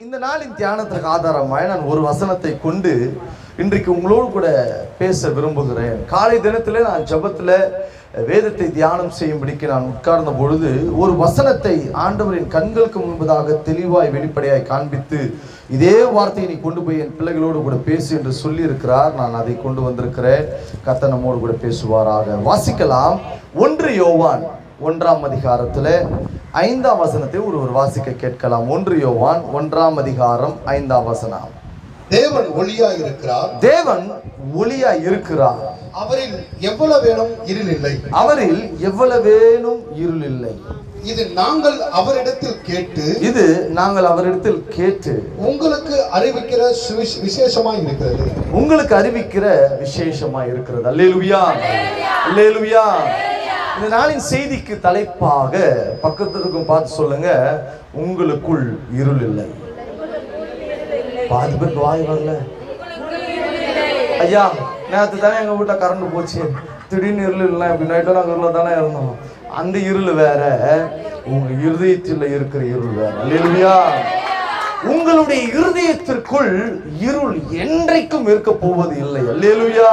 இந்த நாளின் தியானத்திற்கு ஆதாரமாய் நான் ஒரு வசனத்தை கொண்டு இன்றைக்கு உங்களோடு கூட பேச விரும்புகிறேன். காலை தினத்தில் நான் ஜெபத்தில் வேதத்தை தியானம் செய்யும்படிக்கு நான் உட்கார்ந்த பொழுது ஒரு வசனத்தை ஆண்டவரின் கண்களுக்கு முன்பதாக தெளிவாய் வெளிப்படையாய் காண்பித்து, இதே வார்த்தையை நீ கொண்டு போய் என் பிள்ளைகளோடு கூட பேசு என்று சொல்லி இருக்கிறார். நான் அதை கொண்டு வந்திருக்கிறேன். கர்த்தர் நம்மோடு கூட பேசுவாராக. வாசிக்கலாம். 1 யோவான் 1ஆம் அதிகாரத்தில் 5ஆம் வசனத்தை ஒருவர் வாசிக்க கேட்கலாம். 1 யோவான் 1ஆம் அதிகாரம் 5ஆம் வசனம். தேவன் ஒளியாய் இருக்கிறார். தேவன் ஒளியாய் இருக்கிறார். அவரில் எவ்வளவேனும் இருள் இல்லை. அவரில் எவ்வளவேனும் இருள் இல்லை. இது நாங்கள் அவரிடத்தில் கேட்டு உங்களுக்கு அறிவிக்கிற விசேஷமாய் இருக்கிறது. உங்களுக்கு அறிவிக்கிற விசேஷமாய் இருக்கிறது. அல்லேலூயா, அல்லேலூயா. இந்த நாளின் செய்திக்கு தலைப்பாக பக்கத்திற்கும் பார்த்து சொல்லுங்க, உங்களுக்குள் இருள் இல்லை. பாதி பேருக்கு வாய் வரல. ஐயா, நேற்று தானே எங்க வீட்டுல கரண்ட் போச்சு, திடீர்னு இருள் இல்லை. அப்படி நைட்டும் நாங்கள் இருள தானே இருந்தோம். அந்த இருள் வேற, உங்க இருதயத்தில் இருக்கிற இருள் வேற. அல்லேலூயா. உங்களுடைய இருதயத்திற்குள் இருள் என்றைக்கும் இருக்க போவது இல்லை. அல்லேலூயா,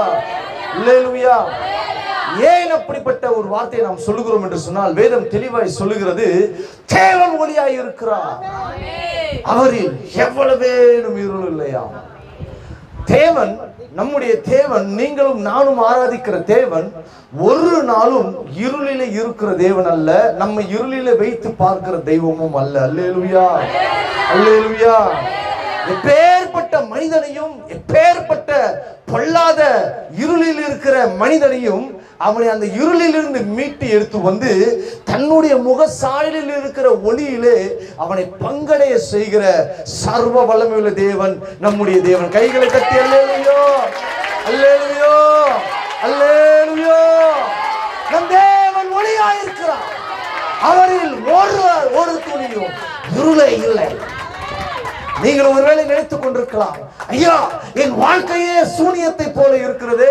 அல்லேலூயா. ஏன் அப்படிப்பட்ட ஒரு வார்த்தையை நாம் சொல்லுகிறோம் என்று சொன்னால், வேதம் தெளிவாய் சொல்லுகிறது, தேவன் ஒளியாய் இருக்கிறார், அவரில் எவ்வளவேனும் இருள் இல்லையா. தேவன், நம்முடைய தேவன், நீங்களும் நானும் ஆராதிக்கிற தேவன் ஒரு நாளும் இருளிலே இருக்கிற தேவன் அல்ல. நம்ம இருளிலே வைத்து பார்க்கிற தெய்வமும் அல்ல. அல்லேலூயா, அல்லேலூயா. எப்பேற்பட்ட மனிதனையும், எப்பேற்பட்ட பொல்லாத இருளில் இருக்கிற மனிதனையும் அவனை அந்த இருளிலிருந்து மீட்டு எடுத்து வந்து தன்னுடைய முக சாயலில் இருக்கிற ஒளியிலே அவனை பங்கடைய செய்கிற சர்வ வல்லமையுள்ள தேவன் நம்முடைய தேவன். கைகளை தட்டி அல்லேலூயா, அல்லேலூயா, அல்லேலூயா. நம் தேவன் ஒளியாயிருக்கிறார். அவரில் ஒரு துளியும் இருளே இல்லை. நீங்கள் ஒருவேளை நினைத்துக் கொண்டிருக்கலாம், ஐயா, என் வாழ்க்கையே சூனியத்தை போல இருக்கிறது,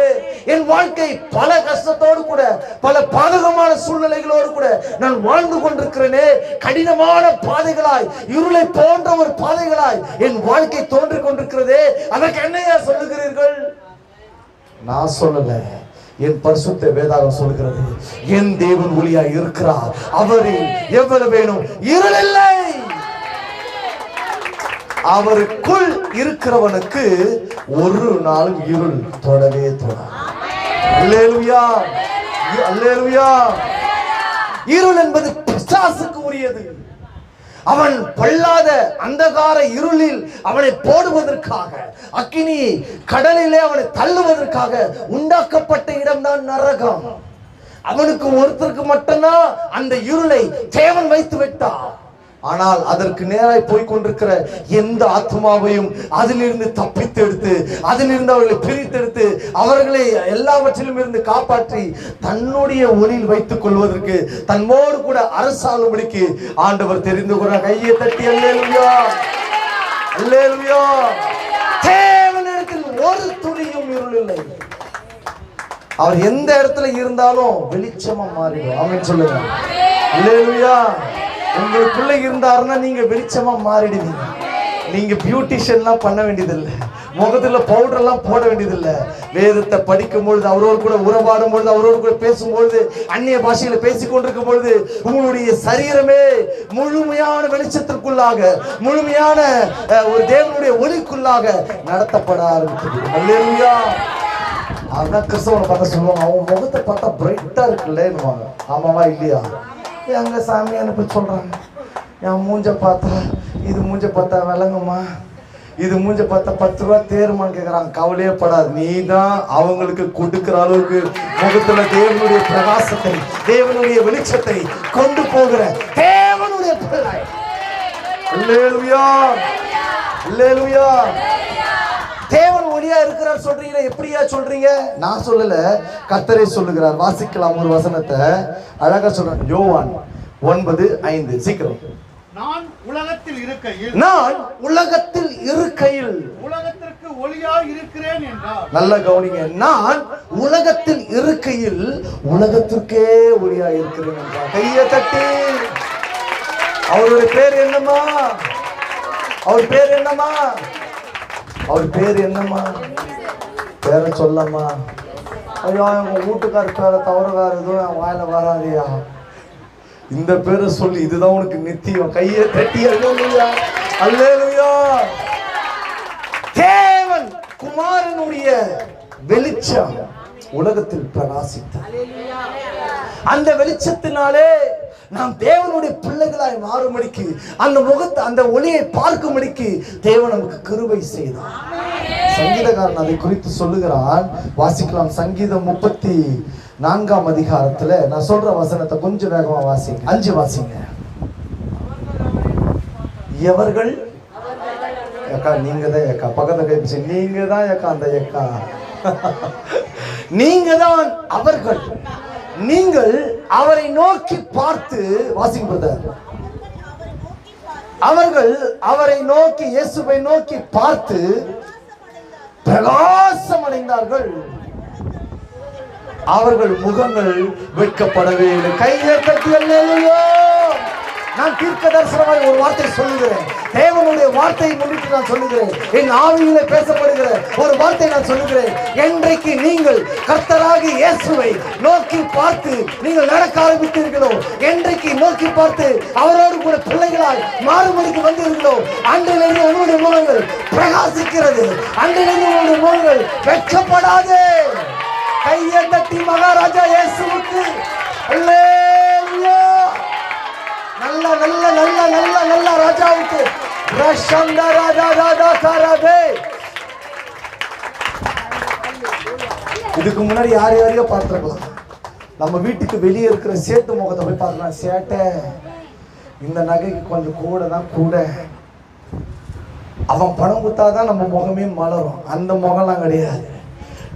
என் வாழ்க்கை பல கஷ்டத்தோடு கூட, பல பாதகமான சூழ்நிலைகளோடு கூட நான் வாழ்ந்து கொண்டிருக்கிறேனே, கடினமான பாதைகளாய், இருளை போன்ற ஒரு பாதைகளாய் என் வாழ்க்கை தோன்றிக் கொண்டிருக்கிறதே, அதற்கு என்னையா சொல்லுகிறீர்கள்? நான் சொல்லல, என் பரிசுத்த வேதாகம் சொல்லுகிறது, என் தேவன் ஒளியாய் இருக்கிறார், அவரில் எவ்வளவேனும் இருள் இல்லை. அவருக்குள் இருக்கிறவனுக்கு ஒரு நாளும் இருள் தொடவே தொடாது. அல்லேலூயா, அல்லேலூயா. இருள் என்பது பிசாசுக்கு உரியது. அவன் பொல்லாத அந்தகார இருளில் அவனை போடுவதற்காக, அக்கினி கடலிலே அவனை தள்ளுவதற்காக உண்டாக்கப்பட்ட இடம்தான் நரகம். அவனுக்கு ஒருத்தருக்கு மட்டும்தான் அந்த இருளை தேவன் வைத்து விட்டார். ஆனால் அதற்கு நேராய் போய்கொண்டிருக்கிற எந்த ஆத்மாவையும் அதிலிருந்து தப்பித்தெடுத்து, அதிலிருந்து அவர்களை பிரித்தெடுத்து, அவர்களை எல்லாவற்றிலும் இருந்து காப்பாற்றி தன்னுடைய ஒளியில் வைத்துக் கொள்வதற்கு, தன்னோடு கூட அரசாளும்படிக்கு ஆண்டவர் தெரிந்து கொள்ள. கையை தட்டி அல்லேலூயா, அல்லேலூயா. தேவனிடத்தில் ஒரு துளியும் இருள் இல்லை. அவர் எந்த இடத்துல இருந்தாலும் வெளிச்சமா மாறிடும். ஆமென் சொல்லுங்க. அல்லேலூயா. உங்கள் பிள்ளை இருந்தாருன்னா நீங்க வெளிச்சமா மாறிடுவீங்க. நீங்க பியூட்டிஷியன்லாம் பண்ண வேண்டியதில்லை, முகத்துல பவுடர் எல்லாம் போட வேண்டியதில்லை. வேதத்தை படிக்கும் பொழுது, அவரோடு கூட உறவாடும் பொழுது, அவரோடு கூட பேசும்பொழுது, அந்நிய பாஷையில பேசிக் கொண்டிருக்கும் பொழுது உங்களுடைய சரீரமே முழுமையான வெளிச்சத்திற்குள்ளாக, முழுமையான ஒரு தேவனுடைய ஒளிக்குள்ளாக நடத்தப்பட ஆரம்பித்தது. அல்லேலூயா. அதான் கிறிஸ்தவனை பார்க்க சொல்லுவாங்க, அவன் முகத்தை பார்த்தா பிரைட்டா இருக்குல்ல. ஆமாவா இல்லையா? எங்க சாமி அனுப்பி சொல்றாங்க, என் மூஞ்ச பார்த்தா, இது மூஞ்ச பார்த்தா விளங்குமா, இது மூஞ்ச பார்த்தா 10 ரூபா தேருமான்னு கேட்கறாங்க. கவலையே படாது, நீ தான் அவங்களுக்கு கொடுக்கிற அளவுக்கு முகத்துல தேவனுடைய பிரகாசத்தை, தேவனுடைய வெளிச்சத்தை கொண்டு போகிற தேவனுடைய பிள்ளை. அல்லேலூயா, அல்லேலூயா. தேவன் ஒளியா இருக்கிறார் சொல்றீங்க, எப்படியா சொல்றீங்க? நான் சொல்லல, கர்த்தரே சொல்லுகிறார். வாசிக்கலாம் ஒரு வசனத்தை, அழகா சொல்றேன். யோவான் 9:5. சீக்கிரம். நான் உலகத்தில் இருக்கையில், நான் உலகத்தில் இருக்கையில் உலகத்திற்கு ஒளியாய் இருக்கிறேன் என்றார். நல்ல கவனிங்க. நான் உலகத்தில் இருக்கையில் உலகத்திற்கே ஒளியாய் இருக்கிறேன் என்றார். கையை தட்டி. அவருடைய பேர் என்னமா? அவர் பேர் என்னம்மா? அவர் பேர் என்னம்மா? பேரை சொல்லம்மா. ஐயா எங்க வீட்டுக்கார பேரை தவறுகார எதுவும் என் வாயில வராதியா. இந்த பேரை சொல்லி இதுதான் உனக்கு நித்தியம். கையை தட்டி அல்லேலூயா, அல்லேலூயா. தேவன் குமாரனுடைய வெளிச்சம் உலகத்தில் பிரகாசித்தார். அந்த வெளிச்சத்தினாலே நாம் தேவனுடைய பிள்ளைகளாய் மாறும்படிக்கு, அந்த முகத்தை அந்த ஒளியை பார்க்கும்படிக்கு தேவன் நமக்கு கிருபை செய்தார். சங்கீதக்காரன் அதை குறித்து சொல்லுகிறான். வாசிக்கலாம். சங்கீதம் 34ஆம் அதிகாரத்துல நான் சொல்ற வசனத்தை கொஞ்சம் வேகமா வாசிங்க. 5 வாசிங்க. எவர்கள் ஏக்கா நீங்க தான் ஏக்கா பக்கத்தை கைப்பிச்சு நீங்க தான் ஏக்கா அந்த ஏக்கா நீங்க தான் அவர்கள். நீங்கள் அவரை நோக்கி பார்த்து வாசிங்க பிரதர். அவர்கள் அவரை நோக்கி இயேசுவை நோக்கி பார்த்து பிரகாசம் அடைந்தார்கள். அவர்கள் முகங்கள் வெட்கப்படவே இல்லை. கையை தட்டி அல்லேலூயா. நான் தீர்க்க தரிசனமாய் ஒரு வார்த்தை சொல்லுகிறேன். தேவனுடைய வார்த்தையை முன்னிட்டு நான் சொல்லுகிறேன். என் ஆவியிலே பேசப்படுகிற ஒரு வார்த்தை நான் சொல்லுகிறேன். என்றைக்கு நீங்கள் கர்த்தராகி இயேசுவை நோக்கி பார்த்து நீங்கள் நடக்க ஆரம்பித்தீர்களோ, என்றைக்கு நோக்கி பார்த்து அவரோடு கூட பிள்ளைகளாய் மாறுபடிக்கு வந்தீர்களோ, அன்றிலிருந்து உங்களுடைய முகங்கள் பிரகாசிக்கிறது. அன்றிலிருந்து உங்களுடைய முகங்கள் வெட்கப்படாது. கையை தட்டி மகாராஜா இயேசுவுக்கு அல்லேலூயா. நல்ல நல்ல நல்ல நல்ல நல்ல ராஜாவுக்கு இதுக்கு முன்னாடி யார் யாரையோ பார்த்திருக்கலாம். நம்ம வீட்டுக்கு வெளியே இருக்கிற சேட்டு முகத்தை போய் பார்க்கலாம். சேட்டை இந்த நகைக்கு கொஞ்சம் கூட தான் கூட, அவன் பணம் கொடுத்தாதான் நம்ம முகமே மலரும். அந்த முகம்லாம் கிடையாது.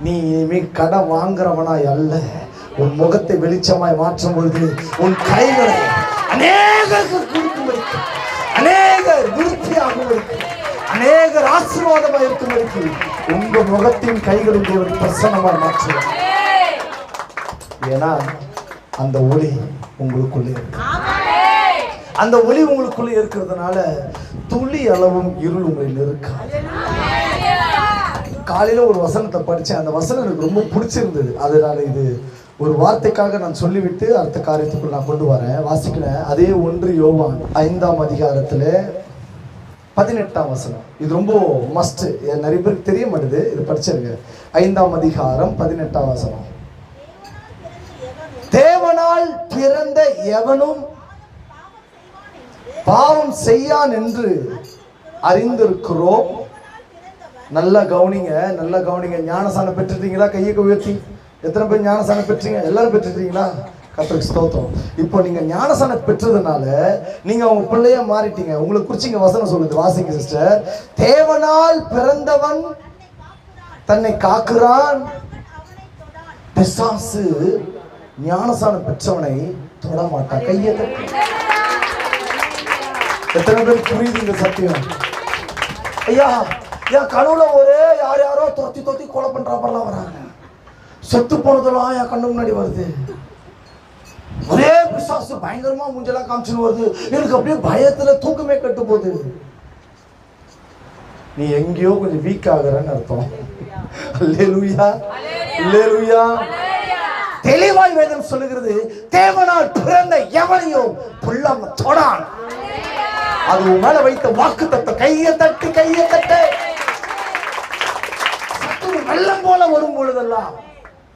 நீ இனிமே கடை வாங்குறவனா அல்ல. உன் முகத்தை வெளிச்சமாய் மாற்றும் பொழுது உன் கைகளை அநேகருக்கு கொடுக்கும்படிக்கு, அநேகர் விருத்தியாகும்படிக்கு, அநேகர் ஆசீர்வாதமாக இருக்கும்படிக்கு உங்க முகத்தின் கைகளில் தேவன் பிரசன்னமாக மாற்றுவார். ஏன்னா அந்த ஒளி உங்களுக்குள்ளே இருக்கு. அந்த ஒளி உங்களுக்குள்ளே இருக்கிறதுனால துளி அளவும் இருள் உங்களை நெருக்காது. காலையில ஒரு வசனத்தை படிச்சேன். அந்த வசனம் எனக்கு ரொம்ப பிடிச்சிருந்தது. அதனால இது ஒரு வார்த்தைக்காக நான் சொல்லிவிட்டு அடுத்த காரியத்துக்குள் நான் கொண்டு வரேன். வாசிக்கிறேன். அதே 1 யோவான் 5ஆம் அதிகாரத்துல 18ஆம் வசனம். இது ரொம்ப மஸ்ட். நிறைய பேருக்கு தெரிய மாட்டேது. இது படிச்சிருங்க. 5ஆம் அதிகாரம் 18ஆம் வசனம். தேவனால் பிறந்த எவனும் பாவம் செய்யான் என்று அறிந்திருக்கிறோம். நல்லா கவனிங்க, நல்லா கவனிங்க. ஞானசானம் பெற்றுட்டீங்களா? கையை உயர்த்தி. எத்தனை பேர் ஞானசானம் பெற்றீங்க? எல்லாரும் பெற்றுட்டீங்களா? கர்த்தருக்கு ஸ்தோத்திரம். இப்போ நீங்க ஞானசானம் பெற்றதுனால நீங்க அவங்க பிள்ளையா மாறிட்டீங்க. உங்களுக்கு குறிச்சு இங்க வசனம் சொல்லுது. வாசிங்க சிஸ்டர். தேவனால் பிறந்தவன் தன்னை காக்குறான். பிசாசு ஞானசானம் பெற்றவனை தொட மாட்டான். கையை தட்டி. எத்தனை பேர் புரியுது இந்த சத்தியம்? ஐயா என் கனவுல ஒரே யார் யாரோ தொத்தி தொத்தி கொலை பண்றாப்பெல்லாம் வராங்க. செத்து போனதெல்லாம் என் கண்ணு முன்னாடி வருது. ஒரே பிசாசு பயங்கரமா மூஞ்செல்லாம் காமிச்சுன்னு வருது. எனக்கு அப்படியே பயத்துல தூக்கமே கட்டு போகுது. நீ எங்கேயோ கொஞ்சம் வீக் ஆகுறன்னு அர்த்தம். அல்லேலூயா, அல்லேலூயா. தெளிவாய் வேதம் சொல்லுகிறது, தேவனால் பிறந்த எவனையும் புல்லாம தொடான். அது உன் மேல வைத்த வாக்கு தத்த. கையை தட்டி, கையை தட்டு. வெள்ளம் போல வரும் பொழுதெல்லாம்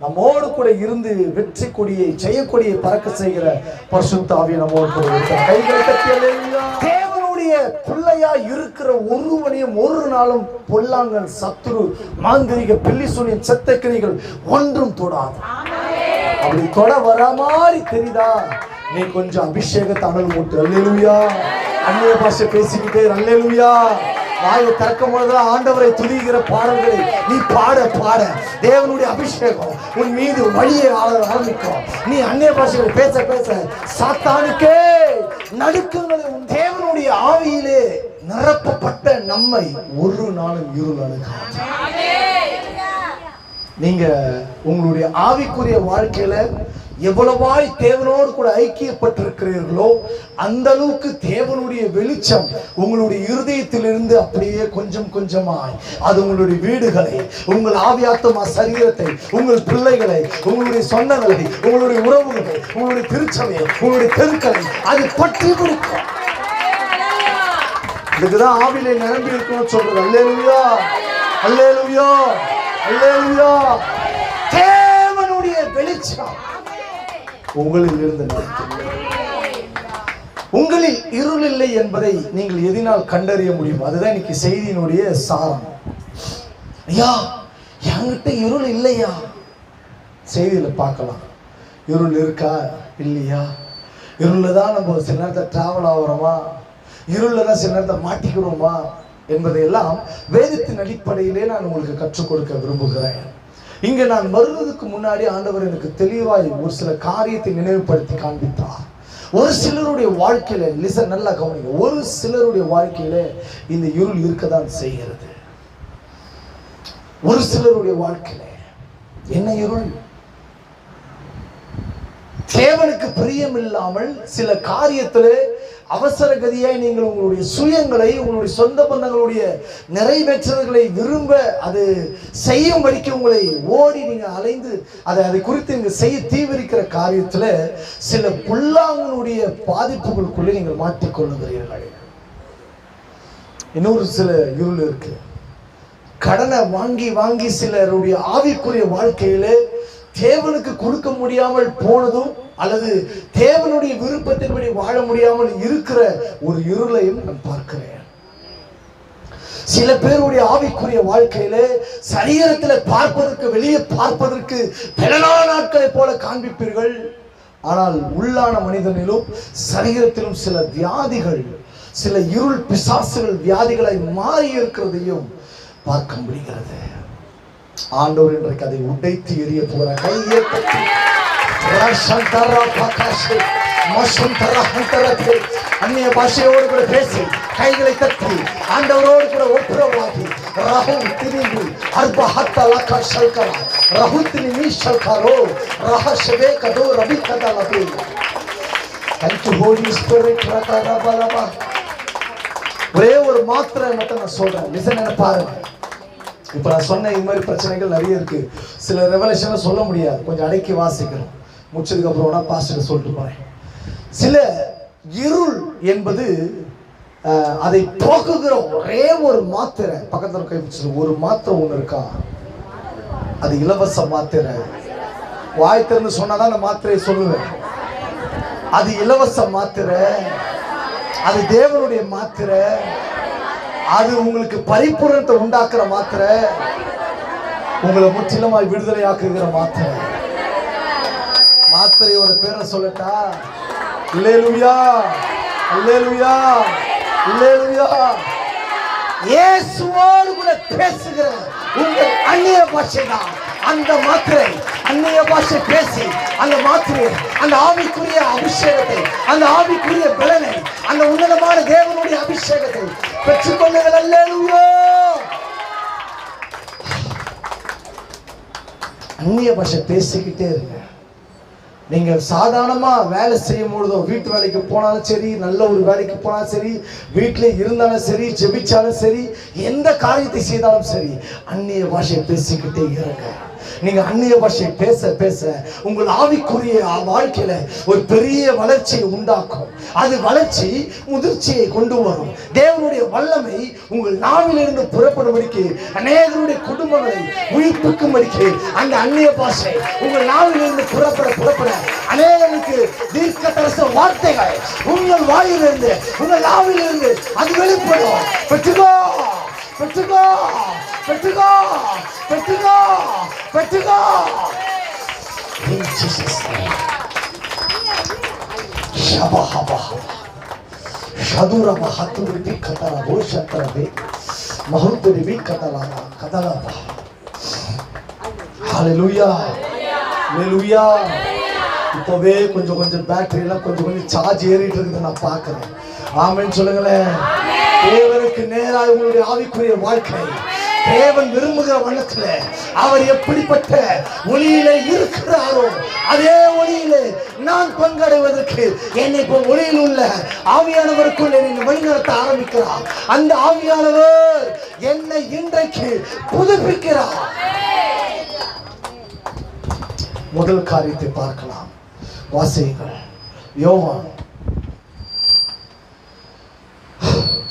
நம்மோடு கூட இருந்து வெற்றி கொடியை ஜெயக்கொடியை பறக்க செய்கிற பரிசுத்த ஆவியை நம்மோடு கூட இருக்கிறார். கைகளை தட்டி அல்லேலூயா. தேவனுடைய பிள்ளையா இருக்கிற ஒருவனையும் ஒரு நாளும் பொல்லாங்கன், சத்துரு, மாந்திரிக, பில்லி சூனியம், செத்தக்கிரிகள் ஒன்றும் தொடாது. அப்படி தொட வர மாதிரி தெரியுதா? நீ கொஞ்சம் அபிஷேகத்தை அனல் மூட்டு. அல்லேலூயா. அந்நிய பாஷை பேசிக்கிட்டே அல்லேலூயா. வாயை திறக்கும் பொழுதுதான் ஆண்டவரை துதிக்கிற பாடல்களை நீ பாட பாட தேவனுடைய அபிஷேகம் உன் மீது வழியை ஆரம்பிக்கும். நீ அந்நிய பாஷைகளை பேச பேச சாத்தானுக்கே நடுக்கங்களை. உன் தேவனுடைய ஆவியிலே நிரப்பப்பட்ட நம்மை ஒரு நாளும் இருள் அணுகாது. நீங்க உங்களுடைய ஆவிக்குரிய வாழ்க்கையில எவ்வளவாய் தேவனோடு கூட ஐக்கியப்பட்டிருக்கிறீர்களோ அந்த அளவுக்கு தேவனுடைய வெளிச்சம் உங்களுடைய இருதயத்திலிருந்து அப்படியே கொஞ்சம் கொஞ்சமாய் அது உங்களுடைய வீடுகளை, உங்கள் ஆவியாத்மா சரீரத்தை, உங்கள் பிள்ளைகளை, உங்களுடைய சொந்தங்களை, உங்களுடைய உறவுகளை, உங்களுடைய திருச்சபையை, உங்களுடைய தெருக்களை அது பற்றி கொடுக்கும். இதுக்குதான் ஆவிலே நிரம்பி இருக்கணும்னு சொல்றது. அல்லேலூயா, அல்லேலூயா, அல்லேலூயா. தேவனுடைய வெளிச்சம் உங்களில் இருந்து உங்களில் இருள் இல்லை என்பதை நீங்கள் எதினால் கண்டறிய முடியும்? அதுதான் இன்னைக்கு செய்தியினுடைய சாரம். ஐயா, என்கிட்ட இருள் இல்லையா? செய்தியில பார்க்கலாம். இருள் இருக்கா இல்லையா? இருள்ல தான் நம்ம சில நேரத்தை டிராவல் ஆகிறோமா, இருள்ல தான் சில நேரத்தை மாட்டிக்கிறோமா என்பதையெல்லாம் வேதத்தின் அடிப்படையிலே நான் உங்களுக்கு கற்றுக் கொடுக்க விரும்புகிறேன். இங்க நான் வருவதற்கு முன்னாடி ஆண்டவர் எனக்கு தெளிவாய் ஒரு சில காரியத்தை நினைவுபடுத்தி காண்பித்தார். ஒரு சிலருடைய வாழ்க்கையில, லிசன், நல்லா கவனிங்க, ஒரு சிலருடைய வாழ்க்கையில இந்த இருள் இருக்கதான் செய்கிறது. ஒரு சிலருடைய வாழ்க்கையில என்ன இருள்? தேவனுக்கு பிரியம் இல்லாமல் சில காரியத்துல அவசர கதியாய் நீங்கள் உங்களுடைய சுயங்களை, உங்களுடைய சொந்த பந்தங்களுடைய நிறைவேற்றல்களை விரும்ப அது செய்யும்படிக்கு உங்களை ஓடி நீங்க அலைந்து அதை குறித்து நீங்க செய்ய தீவிரிக்கிற காரியத்துல சில புல்லாங்களுடைய பாதிப்புகளுக்குள்ளே நீங்கள் மாட்டிக்கொள்ளுகிறீர்கள். இன்னொரு சில இருள் இருக்கு. கடனை வாங்கி வாங்கி சிலருடைய ஆவிக்குரிய வாழ்க்கையில தேவனுக்கு கொடுக்க முடியாமல் போனதும் அல்லது தேவனுடைய விருப்பத்தின்படி வாழ முடியாமல் இருக்கிற ஒரு இருளையும் நான் பார்க்கிறேன். சில பேருடைய ஆவிக்குரிய வாழ்க்கையில சரீரத்துல பார்ப்பதற்கு, வெளியே பார்ப்பதற்கு பெலனா நாட்களை போல காண்பிப்பீர்கள். ஆனால் உள்ளான மனிதனிலும் சரீரத்திலும் சில வியாதிகள், சில இருள் பிசாசுகள் வியாதிகளை மாறி இருக்கிறதையும் பார்க்க முடிகிறது. ஆண்டவர் இன்றைக்கு அதை உடைத்து எறிய போற கையை தட்டி அந்நிய பாஷையோடு கூட பேசி கைகளை தட்டி ஆண்டவரோடு கூட ஒப்புரவாகி ரஹும் திரிபு அர்பஹத்த லக ஷல்கரா ரஹுத்னி மீ ஷல்கரோ ரஹஷபே கதோ ரபி கதா லபி. Thank you Holy Spirit. ஒரே ஒரு மாத்திரை மட்டும் நான் சொல்றேன். லிசன், என்ன பாருங்க. இப்ப நான் சொன்ன இது மாதிரி பிரச்சனைகள் நிறைய இருக்கு. சில ரெவலேஷனை சொல்ல முடியாது, கொஞ்சம் அடக்கி வாசிக்கிறோம். முடிச்சதுக்கு அப்புறம் பாஸ்டர் சொல்லிட்டு போறேன். சில இருள் என்பது அதை போக்குகிற ஒரே ஒரு மாத்திரை. பக்கத்துல கை பிடிச்சது ஒரு மாத்திரை ஒண்ணு இருக்கா, அது இலவச மாத்திரை. வாய் திறந்து சொன்னாதான் அந்த மாத்திரையை சொல்லுவேன். அது இலவச மாத்திரை, அது தேவனுடைய மாத்திரை, அது உங்களுக்கு பரிபூரணத்தை உண்டாக்குற மாத்திரை, உங்களை முற்றிலுமாய் விடுதலை ஆக்குகிற மாத்திரை. மாத்திரையோட பேரை சொல்லட்டா? அல்லேலூயா, அல்லேலூயா, அல்லேலூயா. இயேசுவோடு கூட பேசுகிற உங்கள் அந்நிய பாஷை தான் அந்த மாத்திரை. அந்நிய பாஷை பேசி அந்த மாத்திரையை, அந்த ஆவிக்குரிய அபிஷேகத்தை, அந்த ஆவிக்குரிய பலனை, அந்த உன்னதமான தேவனுடைய அபிஷேகத்தை பெற்றுக்கொள்ளுங்கள். அல்லேலூயா. அந்நிய பாஷை பேசிக்கிட்டே இருங்க. நீங்க சாதாரணமா வேலை செய்யும் பொழுதோ, வீட்டு வேலைக்கு போனாலும் சரி, நல்ல ஒரு வேலைக்கு போனாலும் சரி, வீட்டிலே இருந்தாலும் சரி, ஜெபிச்சாலும் சரி, எந்த காரியத்தை செய்தாலும் சரி, அந்நிய பாஷையை பேசிக்கிட்டே இருங்க. நீங்க அந்நிய பாஷையை பேச பேச உங்கள் ஆவிக்குரிய வாழ்க்கையில ஒரு பெரிய வளர்ச்சியை உண்டாக்கும். அது வளர்ச்சி முதிர்ச்சியை கொண்டு வரும். தேவனுடைய வல்லமை உங்கள் நாவிலிருந்து புறப்படும்படிக்கு, அநேகருடைய குடும்பங்களை உயிர்ப்பிக்கும்படிக்கு அந்த அந்நிய பாஷை உங்கள் நாவிலிருந்து புறப்பட அநேகருக்கு தீர்க்கதரிசன வார்த்தைகள் உங்கள் வாயிலிருந்து, உங்கள் நாவிலிருந்து அது வெளிப்படும். பெற்றுக்கோ, பெற்றுக்கோ, பெற்றுக்கோ, பெற்றுக்கோ, பெற்றுக்கோ. In Jesus' name. Shabahaba. Shadura Mahaturi Katara Boshatarabe. Mahuturi Katala Katalaba. Hallelujah. Hallelujah. இப்பவே கொஞ்சம் கொஞ்சம் பேட்டரி எல்லாம் கொஞ்சம் கொஞ்சம் சார்ஜ் ஏறிட்டு இருக்குது நான் பார்க்கிறேன். ஆமென் சொல்லுங்களேன். தேவனுக்கு நேராக உங்களுடைய ஆவிக்குரிய வாழ்க்கை தேவன் விரும்புகிற வண்ணத்துல அவர் எப்படிப்பட்ட ஒளியிலே இருக்கிறாரோ அதே ஒளியிலே நான் பங்கடைவதற்கு என்னை இப்போ ஒளியில் உள்ள ஆவியானவருக்குள் என்னை வழிநடத்த ஆரம்பிக்கிறார். அந்த ஆவியானவர் என்னை இன்றைக்கு புதுப்பிக்கிறார். முதல் காரியத்தை பார்க்கலாம். வாசியுங்கள். யோவான்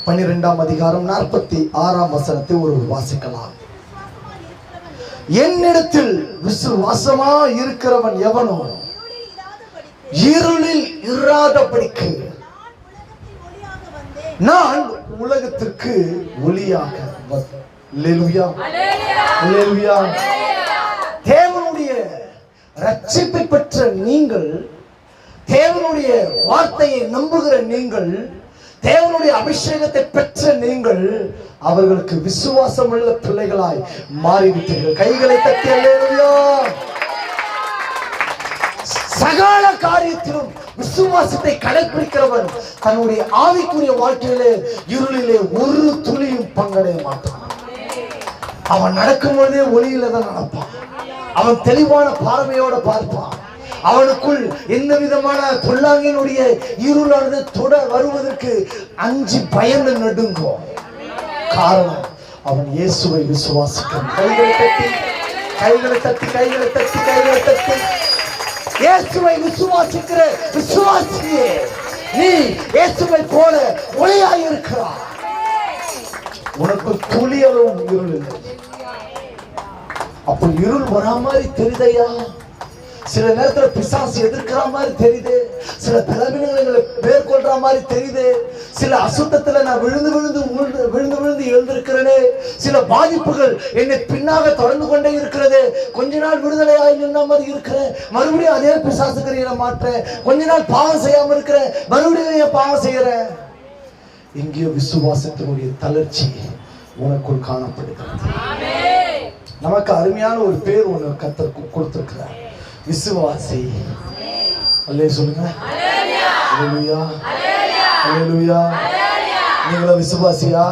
12ஆம் அதிகாரம் 46ஆம் வசனத்தை ஒருவர் வாசிக்கலாம். என்னிடத்தில் விசுவாசமா இருக்கிறவன் எவனோ இருளில் இராதபடிக்கு நான் உலகத்திற்கு ஒளியாக தேவனுடைய ரட்சிப்பை பெற்ற நீங்கள், தேவனுடைய வார்த்தையை நம்புகிற நீங்கள், தேவனுடைய அபிஷேகத்தை பெற்ற நீங்கள் அவர்களுக்கு விசுவாசம் உள்ள பிள்ளைகளாய் மாறிவிட்டீர்கள். கைகளை தட்டி அல்லேலூயா. சகல காரியத்திலும் விசுவாசத்தை கடைபிடிக்கிறவன் தன்னுடைய ஆவிக்குரிய வாழ்க்கையிலே இருளிலே ஒரு துளியும் பங்கடைய மாட்டான். அவன் நடக்கும் பொழுதே ஒளியில தான் நடப்பான். அவன் தெளிவான பார்வையோட பார்ப்பான். அவனுக்குள் எந்த விதமான பொல்லாங்கினுடைய இருளானது தொட வருவதற்கு அஞ்சி பயந்து நடுங்கும். காரணம் அவன் இயேசுவை விசுவாசிக்கிறான். கைகளை தட்டி கைகளை தட்டி கைகளை தட்டி கைகளை தட்டி இயேசுவை விசுவாசிக்கிற விசுவாசியே நீ இயேசுவை போல ஒளியாய் இருக்கிறாய். உனக்கு துளியளவும் இருள் இல்லை. அப்ப இருள் வரா மாதிரி தெரியுதையா? சில நேரத்துல பிசாசு எதிர்க்கிற மாதிரி தெரியுது, சில பலவீனங்களை மேற்கொள்ற மாதிரி தெரியுது, சில அசுத்தத்துல நான் விழுந்து விழுந்து விழுந்து விழுந்து எழுந்திருக்கிறேனே, சில பாதிப்புகள் என்னை பின்னாக தொடர்ந்து கொண்டே இருக்கிறது. கொஞ்ச நாள் விடுதலையாய் நின்ற மாதிரி இருக்கிறேன், மறுபடியும் அதே பிசாசுக்கிற மாற்றேன். கொஞ்ச நாள் பாவம் செய்யாம இருக்கிறேன், மறுபடியும் பாவம் செய்யறேன். எங்கேயோ விசுவாசத்தினுடைய தளர்ச்சி உனக்குள் காணப்படுகிறது. நமக்கு அருமையான ஒரு பேர் ஒன்று கர்த்தர் கொடுத்திருக்கிறார், விசுவாசி. அல்லேலூயா சொல்லுங்க. அல்லேலூயா அல்லேலூயா. நீங்களா விசுவாசியா?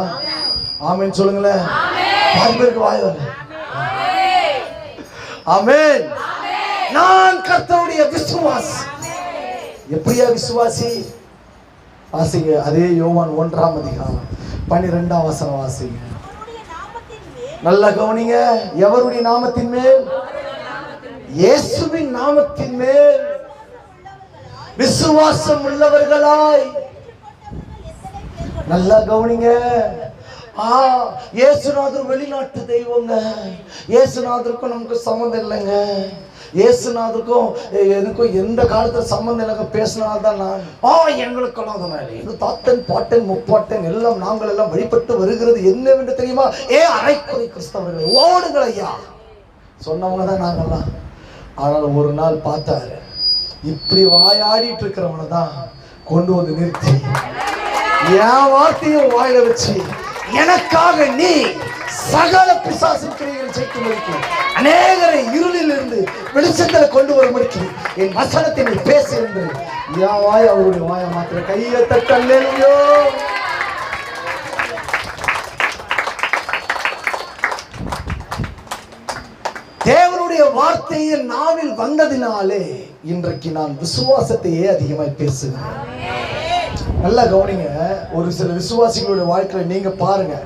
ஆமென் சொல்லுங்களேன். பாதி பேருக்கு வாய் வரல. ஆமென். நான் கர்த்தருடைய விசுவாசி. எப்படியா விசுவாசி? வாசிங்க. அதே யோவான் 1ஆம் அதிகாரம் 12ஆம் வசனம் வாசிங்க. நல்லா கவனிங்க. எவருடைய நாமத்தின் மேல்? இயேசுவின் நாமத்தின் மேல் விசுவாசம் உள்ளவர்களாய். நல்லா கவனிங்க. இயேசுநாதர் வெளிநாட்டு தெய்வங்க. இயேசுநாதருக்கும் நமக்கு சம்மந்தம் இல்லைங்க. இயேசுநாதருக்கும் எனக்கும் எந்த காலத்துல சம்பந்தம் இல்லைங்க. பேசினால்தான் நான் எங்களுக்கெல்லாம் அதனால எங்க தாத்தன் பாட்டன் முப்பாட்டன் எல்லாம் நாங்கள் எல்லாம் வழிபட்டு வருகிறது என்னவென்று தெரியுமா? அரைக்குறை கிறிஸ்தவர்கள் ஓடுங்கள் ஐயா சொன்னவங்க தான் நாங்கெல்லாம். ஆனால் ஒரு நாள் பார்த்தாரு, இப்படி வாயாடிட்டு இருக்கிறவனை தான் கொண்டு வந்து நிறுத்தி என் வார்த்தையும் வாயில வச்சு எனக்காக நீ சகல பிசாசின் கிரியைகளை ஜெயிக்கும் முடிக்கு, அநேகரை இருளில் இருந்து வெளிச்சத்தில் கொண்டு வர முடிக்கு என் வசனத்தை நீ பேச என்று என் வாய் அவருடைய வாய மாத்திர. கையை தட்ட அல்லேலூயா. தேவனுடைய வார்த்தையை நாவில் வந்ததினாலே இன்றைக்கு நான் விசுவாசத்தையே அதிகமாய் பேசுகிறேன். நல்லா கவனிங்க. ஒரு சில விசுவாசிகளுடைய வாழ்க்கையில நீங்க பாருங்க,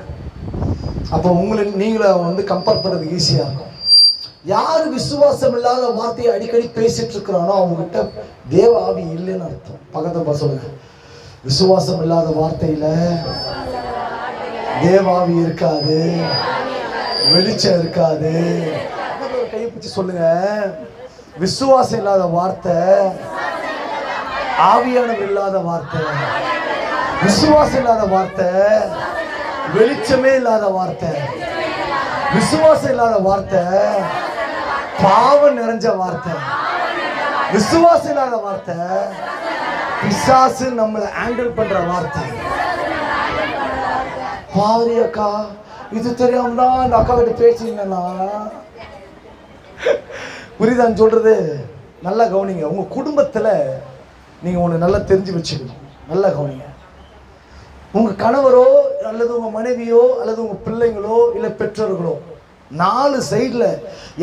அப்போ உங்களை நீங்கள கம்பேர் பண்றதுக்கு ஈஸியா இருக்கும். யாரு விசுவாசம் இல்லாத வார்த்தையை அடிக்கடி பேசிட்டு இருக்கிறானோ அவங்ககிட்ட தேவ ஆவி இல்லைன்னு அர்த்தம். பக்கத்துல சொல்லுங்க, விசுவாசம் இல்லாத வார்த்தையில தேவ ஆவி இருக்காது, வெளிச்சம் இருக்காது. கையை பிடிச்சு சொல்லுங்க, விசுவாசம் இல்லாத வார்த்தை ஆவியானவர் இல்லாத வார்த்தை, விசுவாசம் இல்லாத வார்த்தை வெளிச்சமே இல்லாத வார்த்தை, விசுவாசம் இல்லாத வார்த்தை பாவம் நிறைஞ்ச வார்த்தை, விசுவாசம் இல்லாத வார்த்தை பிசாசு நம்மளை ஹேண்டில் பண்ற வார்த்தை. பாரு அக்கா, இது தெரியாம தான் இந்த அக்கா கிட்ட பேசிங்கன்னா புரியுதான்னு சொல்றது. நல்லா கவனிங்க. உங்க குடும்பத்துல நீங்க ஒண்ணு நல்லா தெரிஞ்சு வச்சுக்கணும். நல்லா கவனிங்க. உங்க கணவரோ அல்லது உங்க மனைவியோ அல்லது உங்க பிள்ளைங்களோ இல்ல பெற்றோர்களோ 4 சைடுல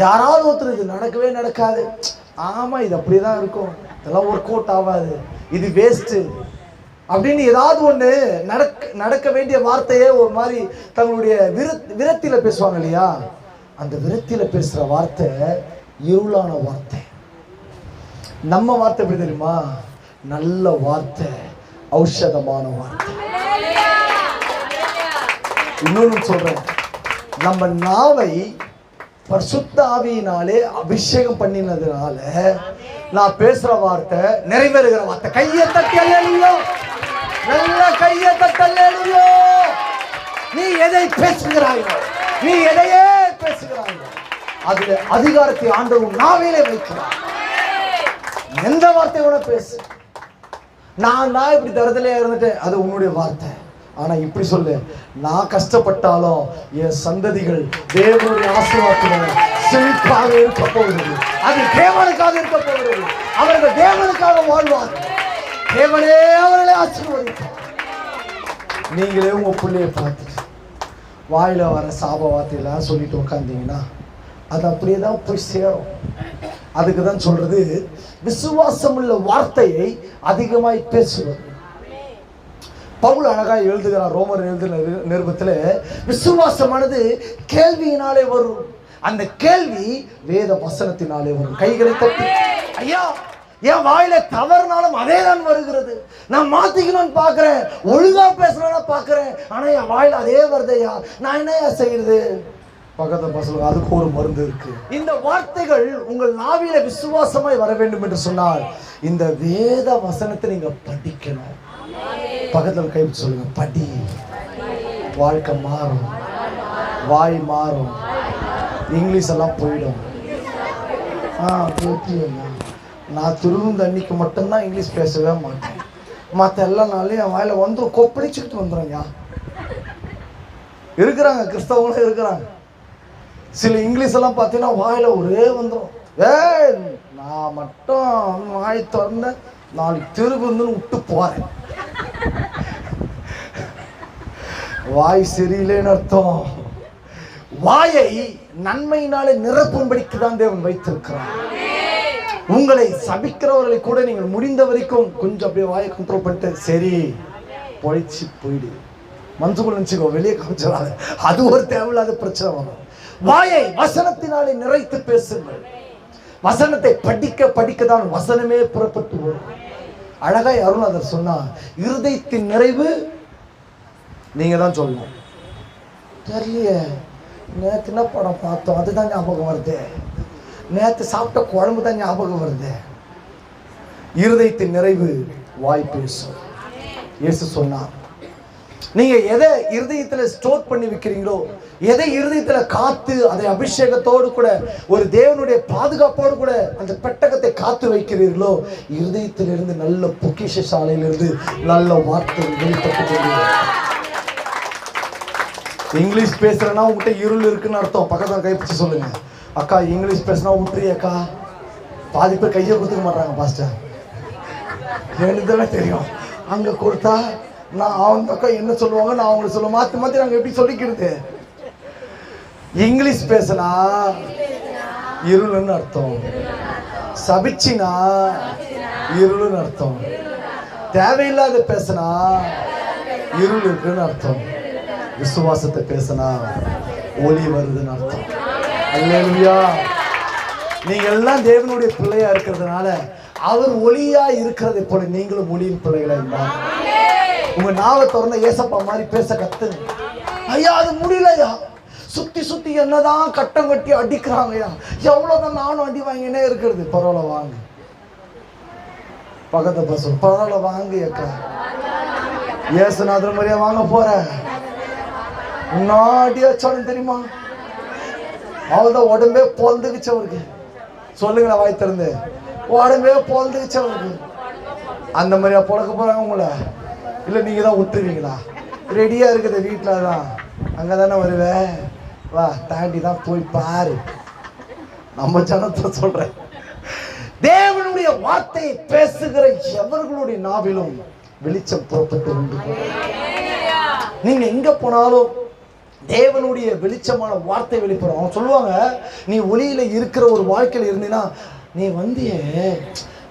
யாராவது ஒருத்தர் இது நடக்கவே நடக்காது, ஆமா இது அப்படிதான் இருக்கும், இதெல்லாம் ஒர்க் அவுட் ஆகாது, இது வேஸ்ட் அப்படின்னு ஏதாவது ஒண்ணு நடக்க வேண்டிய வார்த்தையே ஒரு மாதிரி தங்களுடைய விரத்தில பேசுவாங்க இல்லையா, அந்த விரத்தில பேசுற வார்த்தை இருளான வார்த்தை. நம்ம வார்த்தை எப்படி தெரியுமா? நல்ல வார்த்தை, ஔஷதமான வார்த்தை. இன்னொன்னு சொல்றேன், நம்ம நாவை பரிசுத்த ஆவியினாலே அபிஷேகம் பண்ணினதுனால நான் பேசுற வார்த்தை நிறைவேறுகிற வார்த்தை. கையை தட்டி அல்லேலூயா, நல்ல கையை தட்டி அல்லேலூயா. நீ எதை பேசுகிறாயோ, நீ எதையே பேசுகிறாயோ அதுல அதிகாரத்தை ஆண்டவர் நாவிலே வைக்கிறார். எந்த வார்த்தை கூட பேசு. நான் இப்படி தரத்திலே இருந்துட்டேன், அது உன்னுடைய வார்த்தை. ஆனா இப்படி சொல்லு, நான் கஷ்டப்பட்டாலும் என் சந்ததிகள் தேவனுடைய ஆசீர்வாதத்தில் செழிப்பாக இருக்க போகிறது, அது தேவனுக்காக இருக்க போகிறது, அவர்கள் தேவனுக்காக வாழ்வார்கள், தேவனே அவர்களை ஆசீர்வதிப்பார். நீங்களே உங்க பிள்ளைய பார்த்துட்டு வாயில வர சாப வார்த்தையெல்லாம் சொல்லிட்டு உட்காந்தீங்கன்னா அது அப்படியே தான் போய் சேரும். அதுக்கு தான் சொல்றது, விசுவாசம் உள்ள வார்த்தையை அதிகமாய் பேசுவது. பவுல் அழகாய் எழுதுகிறார் ரோமர் எழுதின நிருபத்தில், விசுவாசமானது கேள்வியினாலே வரும், அந்த கேள்வி வேத வசனத்தினாலே வரும். கைகளை தட்டி, ஐயா என் வாயில தவறுனாலும் அதே தான் வருகிறது, நான் மாத்திக்கணும்னு பாக்குறேன், ஒழுங்கா பேசணும்னு பாக்குறேன், ஆனா என் வாயில அதே வருதையா, நான் என்ன செய்யறது? பக்கத்துல பசங்க, அதுக்கு ஒரு மருந்து இருக்கு. இந்த வார்த்தைகள் உங்கள் நாவில விசுவாசமாய் வர வேண்டும் என்று சொன்னால் இந்த வேத வசனத்தை நீங்க படிக்கணும். பக்கத்தில் கை சொல்லுங்க, படி. வாழ்க்கை மாறும், வாய் மாறும், இங்கிலீஷ் எல்லாம் போயிடும். நான் திருந்த அன்னைக்கு மட்டும்தான் இங்கிலீஷ் பேசவே மாட்டேன், மற்ற எல்லா நாளையும் என் வாயில வந்துடும், கொப்பளிச்சுக்கிட்டு வந்துடும்யா. இருக்கிறாங்க கிறிஸ்தவங்களும் இருக்கிறாங்க, சில இங்கிலீஷ் எல்லாம் பார்த்தீங்கன்னா வாயில ஒரே வந்துடும். நான் மட்டும் வாய் திறந்த நாளைக்கு திருவிருந்துன்னு விட்டு போறேன். வாய் சரியில்லைன்னு அர்த்தம். வாயை நன்மையினாலே நிரப்பும்படிக்கு தான் தேவன் வைத்திருக்கிறார். உங்களை சபிக்கிறவர்களை கூட நீங்கள் முடிந்த வரைக்கும் கொஞ்சம் அப்படியே வாயை கண்ட்ரோல் பண்ணிட்டு சரி பொழிச்சு போயிடு, மனசுக்குள்ள நினைச்சுக்கோ, வெளியே காமிச்சிடாத, அது ஒரு தேவையில்லாத பிரச்சனை வரும். வாயை வசனத்தினாலே நிறைத்து பேசுங்கள். வசனத்தை படிக்க படிக்க தான் வசனமே புறப்பட்டு வரும். அழகாய் அருணாதர் சொன்னா, இருதயத்தின் நிறைவு நீங்க தான் சொல்லணும். தெரியலையே, நேற்று என்ன படம் பார்த்தோம் அதுதான் ஞாபகம் வருது, நேற்று சாப்பிட்ட குழம்பு தான் ஞாபகம் வருது. இருதயத்தின் நிறைவு வாய் பேசும். இயேசு சொன்னார், நீங்க எதை இருதயத்துல ஸ்டோர் பண்ணி வைக்கிறீங்களோ, எதை இருதயத்துல காத்து அதை அபிஷேகத்தோடு கூட ஒரு தேவனுடைய பாதுகாப்போடு கூட அந்த பெட்டகத்தை காத்து வைக்கிறீர்களோ, இருதயத்திலிருந்து நல்ல பொக்கிஷ சாலையிலிருந்து நல்ல வார்த்தை வெளிப்பட்டு. இங்கிலீஷ் பேசுறேன்னா உங்ககிட்ட இருள் இருக்குன்னு அர்த்தம். பக்கத்தில் கைப்பிடிச்சு சொல்லுங்க, அக்கா இங்கிலீஷ் பேசினா விட்டுறியக்கா. பாதி பேர் கையை கொடுத்துக்க மாட்டாங்க பாஸ்டர், எனக்கு தெரியும். அங்க கொடுத்தா நான் அவங்க அக்கா என்ன சொல்லுவாங்க, நான் அவங்களுக்கு சொல்ல மாற்றி மாற்றி நாங்கள் எப்படி சொல்லிக்கிறது. இங்கிலீஷ் பேசினா இருளுன்னு அர்த்தம், சபிச்சினா இருளுன்னு அர்த்தம், தேவையில்லாத பேசினா இருள் இருக்குன்னு அர்த்தம், விசுவாசத்தை பேசினா ஒளி வருதுன்னு அர்த்தம். அல்லேலூயா. நீங்க எல்லாம் தேவனுடைய பிள்ளையா இருக்கிறதுனால அவர் ஒளியா இருக்கிறதை போல நீங்களும் ஒளியின் பிள்ளைகளா இருந்தாங்க. உங்க நாவை திறந்த ஏசப்பா மாதிரி பேச கத்துங்க. ஐயா அது முடியலையா, சுத்தி சுத்தி என்னதான் கட்டம் கட்டி அடிக்கிறாங்கய்யா, எவ்வளவுதான் நானும் அடி வாங்கினே இருக்கிறது. பரவாயில்ல வாங்க, பக்கத்தை பசங்க பரவாயில்ல வாங்க அக்கா, ஏசுநாதர் மாதிரியா வாங்க போற. முன்னாடி வச்சாலும் தெரியுமா, அவள்தான் உடம்பே பொழுதுக்குச்சு அவருக்கு. சொல்லுங்களா வாய் திறந்து, உடம்பே பொழுதுக்குச்சு அவருக்கு. அந்த மாதிரியா பொழக்க போறாங்க உங்களை? இல்லை நீங்க தான் விட்டுருவீங்களா? ரெடியா இருக்குது வீட்டில் தான், அங்கே தானே வருவேன், வா தாண்டி தான் போய் பாரு. நம்ம ஜனத்தை சொல்றேன், தேவனுடைய வார்த்தையை பேசுகிற எவர்களுடைய நாவிலும் வெளிச்சம் புறப்பட்டு உண்டு. நீங்க எங்க போனாலும் தேவனுடைய வெளிச்சமான வார்த்தை வெளிப்படும். அவங்க சொல்லுவாங்க, நீ ஒளியில இருக்கிற ஒரு வாழ்க்கையில் இருந்தீன்னா, நீ வந்தியே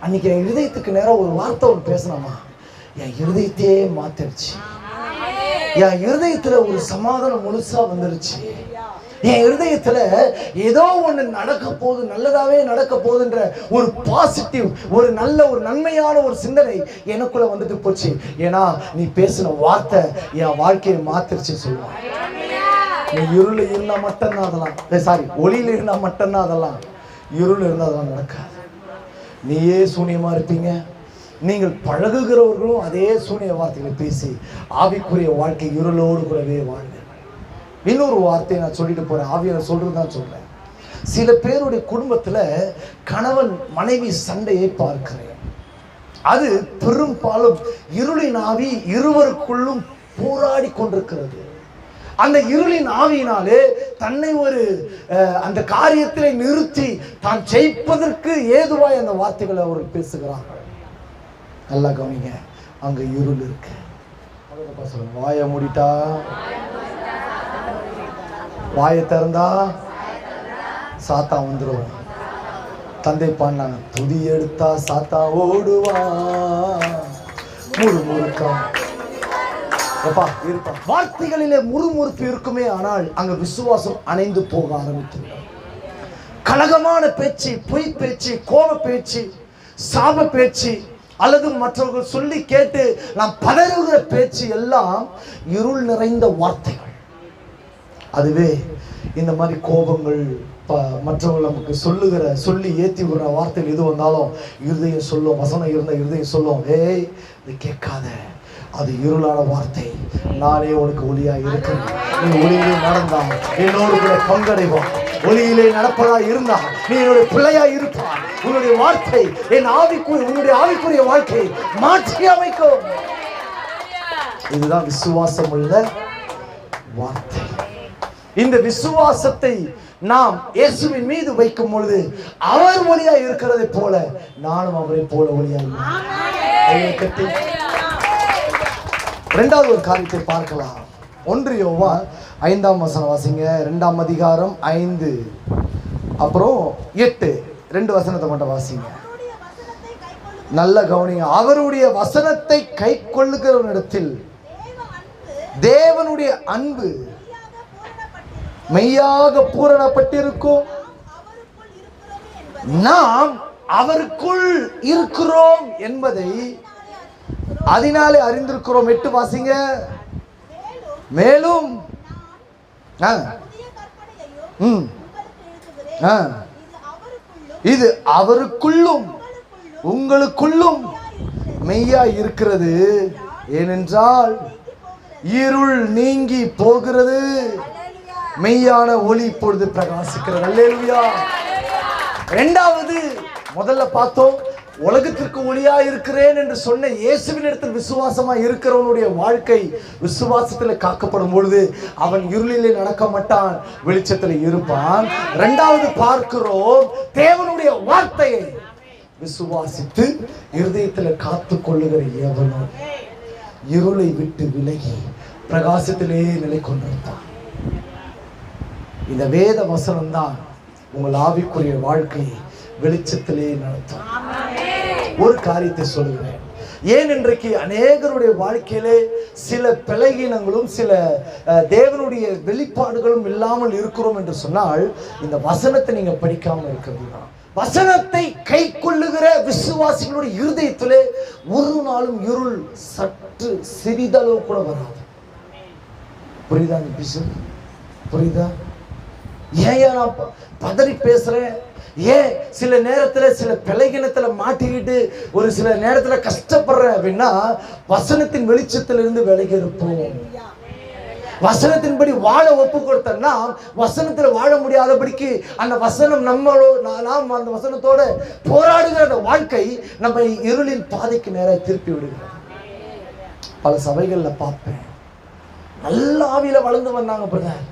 அன்னைக்கு என் இருதயத்துக்கு நேரம் ஒரு வார்த்தை ஒன்று பேசினாமா, என் இருதயத்தையே மாத்திடுச்சு. என் இருதயத்துல ஒரு சமாதானம் முழுசா வந்துருச்சு. என் இருதயத்துல ஏதோ ஒண்ணு நடக்க போகுது, நல்லதாவே நடக்க போகுதுன்ற ஒரு பாசிட்டிவ், ஒரு நல்ல ஒரு நன்மையான ஒரு சிந்தனை எனக்குள்ள வந்துட்டு போச்சு. ஏன்னா நீ பேசின வார்த்தை என் வாழ்க்கையை மாத்திருச்சு சொல்லுவான். நீ இருள் இருந்தா மட்டும்தான் அதெல்லாம், ஒளியில இருந்தா மட்டும்தான் அதெல்லாம், இருள் இருந்தா அதெல்லாம் நடக்காது. நீயே சூனியமா இருப்பீங்க. நீங்கள் பழகுகிறவர்களும் அதே சூனிய வார்த்தைகளை பேசி ஆவிக்குரிய வாழ்க்கை இருளோடு கூடவே வாழ்ந்து. இன்னொரு வார்த்தையை நான் சொல்லிட்டு போறேன், ஆவியான சொல்றதுதான் சொல்றேன். சில பேருடைய குடும்பத்துல கணவன் மனைவி சண்டையை பார்க்கிறேன். அது பெரும்பாலும் இருளின் ஆவி இருவருக்குள்ளும் போராடி கொண்டிருக்கிறது. அந்த இருளின் ஆவியினாலே தன்னை ஒரு அந்த காரியத்திலே நிறுத்தி தான் ஜெயிப்பதற்கு ஏதுவாய் அந்த வார்த்தைகளை அவர்கள் பேசுகிறார்கள். நல்லா கவனிங்க, அங்க இருள் இருக்கு. வாயை மூடிட்டா, வாயை திறந்தா சாத்தான் வந்துருவான். தந்தை பாடினாங்க, துதி எடுத்தா சாத்தா ஓடுவான், முறுமுறுக்கான் இருப்பான். வார்த்தைகளிலே முறுமுறுப்பு இருக்குமே, ஆனால் அங்க விசுவாசம் அணைந்து போக ஆரம்பித்து. கலகமான பேச்சு, பொய் பேச்சு, கோப பேச்சு, சாப பேச்சு, அல்லது மற்றவர்கள் சொல்லி கேட்டு நாம் பதறுகிற பேச்சு எல்லாம் இருள் நிறைந்த வார்த்தைகள். அதுவே இந்த மாதிரி கோபங்கள், மற்றவர்கள் நமக்கு சொல்லி ஏற்றி விடுற வார்த்தைகள் எது வந்தாலும் இருதயம் சொல்லும், வசனம் இருந்த இருதயம் சொல்லும், ஏய் இது கேட்காத, அது இருளான வார்த்தை, நானே உனக்கு ஒளியா இருக்கிறேன். நீ ஒளியிலே நடந்தா என்னோடு கூட பங்கடைவான். ஒளியிலே நடப்பதா இருந்தா நீ என்னுடைய பிள்ளையா இருப்பான். உன்னுடைய வார்த்தை உன்னுடைய ஆவிக்குரிய வாழ்க்கை மாற்றி அமைக்கும். இதுதான் விசுவாசம் உள்ள வார்த்தை. இந்த விசுவாசத்தை நாம் இயேசுவின் மீது வைக்கும் பொழுது அவர் ஒளியா இருக்கிறதை போல நானும் அவரை போல ஒளியா. இரண்டாவது ஒரு காரியத்தை பார்க்கலாம். 1 யோவான் 5ஆம் வசனம் வாசிங்க. 2ஆம் அதிகாரம் 5 அப்புறம் 8, 2 வசனத்தை மட்டும் வாசிங்க. நல்ல கவனிங்க. அவருடைய வசனத்தை கை கொள்ளுகிறவனிடத்தில் தேவனுடைய அன்பு மெய்யாக பூரணப்பட்டிருக்கும். நாம் அவருக்குள் இருக்கிறோம் என்பதை அதனாலே அறிந்திருக்கிறோம். 8 வாசிங்க. மேலும் இது அவருக்குள்ளும் உங்களுக்குள்ளும் மெய்யா இருக்கிறது. ஏனென்றால் இருள் நீங்கி போகிறது, மெய்யான ஒளி இப்பொழுது பிரகாசிக்கிறது. அல்லேலூயா. இரண்டாவது, முதல்ல பார்த்தோம், உலகத்திற்கு ஒளியா இருக்கிறேன் என்று சொன்ன இயேசுவின் இடத்தில் விசுவாசமா இருக்கிறவனுடைய வாழ்க்கை விசுவாசத்தில் காக்கப்படும் பொழுது அவன் இருளிலே நடக்க மாட்டான், வெளிச்சத்தில் இருப்பான். இரண்டாவது பார்க்கிறோம், தேவனுடைய வார்த்தையை விசுவாசித்து இருதயத்தில் காத்து கொள்ளுகிற எவனோ இருளை விட்டு விலகி பிரகாசத்திலே நிலை கொண்டிருப்பான். இந்த வேத வசனம் தான் உங்கள் ஆவிக்குரிய வாழ்க்கையை வெளிச்சத்திலே நடத்தும். ஒரு காரியத்தை சொல்லுகிறேன், ஏன் இன்றைக்கு அநேகருடைய வாழ்க்கையிலே சில பலகீனங்களும் சில தேவனுடைய வெளிப்பாடுகளும் இல்லாமல் இருக்கிறோம் என்று சொன்னால் இந்த வசனத்தை நீங்க படிக்காமல் இருக்கிறது. வசனத்தை கை கொள்ளுகிற விசுவாசிகளுடைய இருதயத்திலே ஒரு நாளும் இருள் சற்று சிறிதளவு கூட வராது. புரியுதா? புரியுதா? ஏன் நான் பதறி பேசுறேன்? ஏன் சில நேரத்துல சில பலகீனத்துல மாட்டிக்கிட்டு ஒரு சில நேரத்துல கஷ்டப்படுறேன் அப்படின்னா வசனத்தின் வெளிச்சத்திலிருந்து விலகி இருப்போம். வசனத்தின்படி வாழ ஒப்பு கொடுத்தோம்னா வசனத்துல வாழ முடியாதபடிக்கு அந்த வசனம் நாம் அந்த வசனத்தோட போராடுகிற அந்த வாழ்க்கை நம்ம இருளின் பாதைக்கு நேராக திருப்பி விடுகிறோம். பல சபைகள்ல பார்ப்பேன், நல்ல ஆவியில வளர்ந்து வந்தாங்க பிரதர்,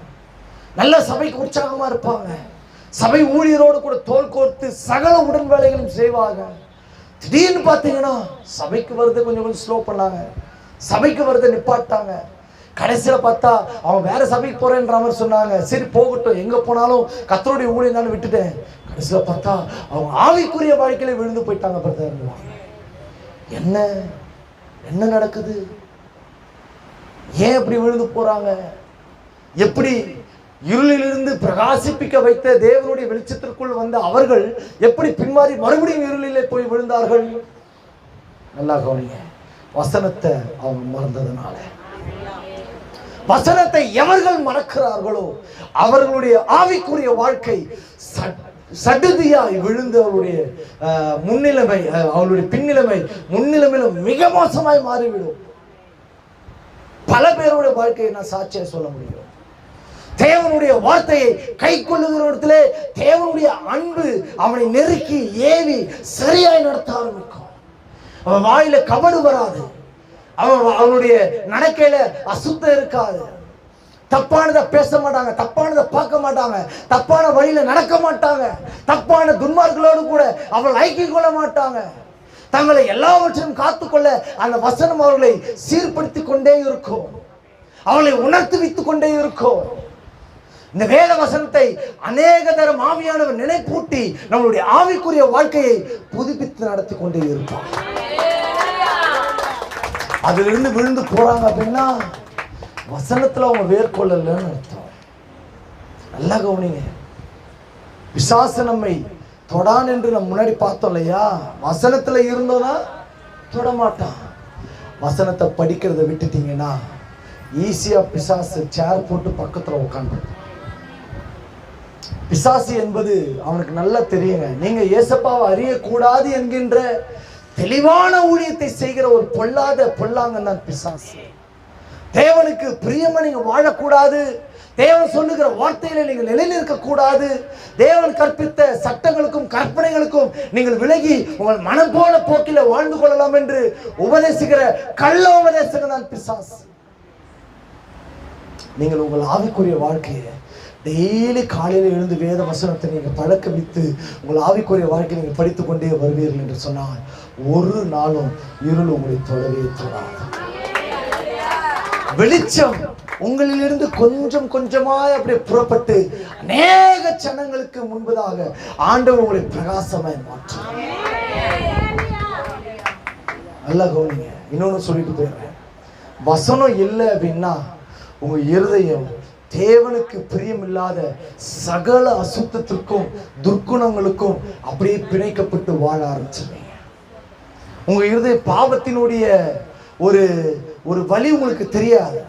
நல்ல சபைக்கு உற்சாகமா இருப்பாங்க, சபை ஊழியரோடு கூட தோள் கோர்த்து சகல உடன் வேலைகளும் செய்வாங்க. திடீர்னு பார்த்தீங்கன்னா சபைக்கு வருது கொஞ்சம் ஸ்லோ பண்ணாங்க, சபைக்கு வருது நிப்பாட்டாங்க. கடைசியில் பார்த்தா அவன் வேற சபைக்கு போறேன்ற மாதிரி சொன்னாங்க. சரி போகட்டும், எங்க போனாலும் கர்த்தருடைய ஊழியம் தான் விட்டுட்டேன். கடைசியில் பார்த்தா அவங்க ஆவிக்குரிய வாழ்க்கையில விழுந்து போயிட்டாங்க. பிரதர், என்ன என்ன நடக்குது? ஏன் இப்படி விழுந்து போறாங்க? எப்படி இருளிலிருந்து பிரகாசிப்பிக்க வைத்த தேவனுடைய வெளிச்சத்திற்குள் வந்த அவர்கள் எப்படி பின்மாறி மறுபடியும் இருளிலே போய் விழுந்தார்கள்? நல்லா கவனிங்க. வசனத்தை அவங்க மறந்ததுனால. வசனத்தை எவர்கள் மறக்கிறார்களோ அவர்களுடைய ஆவிக்குரிய வாழ்க்கை சடுதியாய் விழுந்து அவருடைய முன்னிலைமை, அவருடைய பின்னிலைமை முன்னிலைமையிலும் மிக மோசமாய் மாறிவிடும். பல பேருடைய வாழ்க்கையை நான் சாட்சியா சொல்ல முடியும். தேவனுடைய வார்த்தையை கை கொள்ளுகிறவர்களே தேவனுடைய அன்பு அவனை நெருக்கி ஏவி சரியாய் நடத்த ஆரம்பிக்கும். அவன் வாயில கபடு வராது, அவனுடைய நடக்கையில அசுத்தம் இருக்காது, தப்பானதை பேச மாட்டாங்க, தப்பானதை பார்க்க மாட்டாங்க, தப்பான வழியில நடக்க மாட்டாங்க, தப்பான துன்மார்களோடு கூட அவள் ஐக்கியம் கொள்ள மாட்டாங்க. தங்களை எல்லாவற்றையும் காத்துக்கொள்ள அந்த வசனம் அவர்களை சீர்படுத்தி கொண்டே இருக்கும், அவளை உணர்த்தி வைத்துக் கொண்டே இருக்கும். இந்த வேத வசனத்தை அநேக தரம் ஆவியானவர் நினைப்பூட்டி நம்மளுடைய ஆவிக்குரிய வாழ்க்கையை புதுப்பித்து நடத்தி கொண்டே இருப்பார். அதிலிருந்து விழுந்து போறாங்க அப்படின்னா வசனத்துல அவங்க வேர்கொள்ளலன்னு அர்த்தம். நல்லா கவனிங்க. பிசாசு நம்மை தொடான் என்று நம்ம முன்னாடி பார்த்தோம் இல்லையா? வசனத்துல இருந்தோம்னா தொட மாட்டான். வசனத்தை படிக்கிறத விட்டுட்டீங்கன்னா ஈஸியா பிசாசு சேர் போட்டு பக்கத்துல உட்காந்து. பிசாசு என்பது அவனுக்கு நல்லா தெரியுங்க. நீங்க ஏசப்பாவை அறியக்கூடாது என்கின்ற தெளிவான ஊழியத்தை செய்கிற ஒரு பொல்லாங்க தான் பிசாசு. தேவனுக்கு பிரியமா நீங்க வாழக்கூடாது, தேவன் சொல்லுகிற வார்த்தையில நீங்கள் நிலைநிற்க கூடாது, தேவன் கற்பித்த சட்டங்களுக்கும் கற்பனைகளுக்கும் நீங்கள் விலகி உங்கள் மனம் போன போக்கில வாழ்ந்து கொள்ளலாம் என்று உபதேசிக்கிற கள்ள உபதேசங்கள் தான் பிசாசு. நீங்கள் உங்கள் ஆவிக்குரிய வாழ்க்கையை டெய்லி காலையில் எழுந்து வேத வசனத்தை நீங்கள் பழக்க வைத்து உங்கள் ஆவிக்குரிய வாழ்க்கையை நீங்கள் படித்துக் கொண்டே வருவீர்கள் என்று சொன்னால் ஒரு நாளும் இருள் உங்களை தொடவே தொடாது. வெளிச்சம் உங்களிலிருந்து கொஞ்சம் கொஞ்சமாய் அப்படியே புறப்பட்டு அநேக ஜனங்களுக்கு முன்பதாக ஆண்டவர் உங்களை பிரகாசமாய் மாற்றும். நல்லா கவனிங்க. இன்னொன்னு சொல்லிட்டு போயிடுறேன். வசனம் இல்லை அப்படின்னா உங்க இருதயம் தேவனுக்கு பிரியமில்லாத சகல அசுத்தத்திற்கும் துர்க்குணங்களுக்கும் அப்படியே பிணைக்கப்பட்டு வாழ ஆரம்பிச்சிருவீங்க. உங்க இருதய பாவத்தினுடைய ஒரு ஒரு வழி உங்களுக்கு தெரியாது.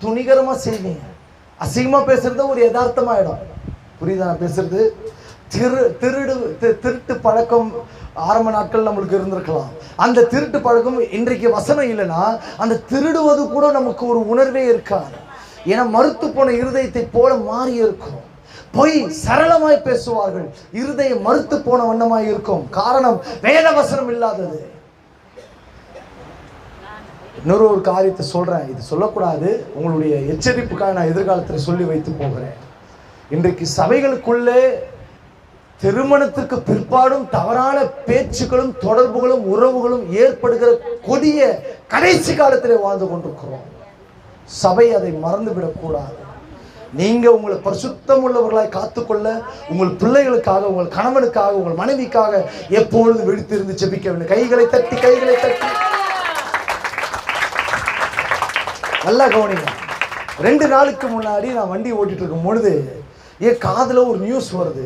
துணிகரமா செய்வீங்க. அசிங்கமா பேசுறது ஒரு யதார்த்தமாயிடும். புரியுதா நான் பேசுறது? திருட்டு பழக்கம் ஆரம்ப நாட்கள் நம்மளுக்கு இருந்திருக்கலாம். அந்த திருட்டு பழக்கம் இன்றைக்கு வசனம் இல்லைன்னா அந்த திருடுவது கூட நமக்கு ஒரு உணர்வே இருக்காது. ஏன்னா மறுத்து போன இருதயத்தை போல மாறி இருக்கும். பொய் சரளமாய் பேசுவார்கள், இருதயம் மறுத்து போன வண்ணமாய் இருக்கும். காரணம் வேத வசனம் இல்லாதது. இன்னொரு ஒரு காரியத்தை சொல்றேன், இது சொல்லக்கூடாது, உங்களுடைய எச்சரிப்புக்காக நான் எதிர்காலத்தில் சொல்லி வைத்து போகிறேன். இன்றைக்கு சபைகளுக்குள்ளே திருமணத்துக்கு பிற்பாடும் தவறான பேச்சுக்களும் தொடர்புகளும் உறவுகளும் ஏற்படுகிற கொடிய கடைசி காலத்திலே வாழ்ந்து கொண்டிருக்கிறோம். சபை அதை மறந்துவிடக்கூடாது. நீங்க உங்களை பரிசுத்தம் உள்ளவர்களாய் காத்துக்கொள்ள உங்கள் பிள்ளைகளுக்காக, உங்கள் கணவனுக்காக, உங்கள் மனைவிக்காக எப்பொழுதும் விழித்திருந்து ஜெபிக்க வேண்டும். கைகளை தட்டி நல்லா கவனிங்க. 2 நாளுக்கு முன்னாடி நான் வண்டி ஓட்டிட்டு இருக்கும் பொழுது என் காதுல ஒரு நியூஸ் வருது.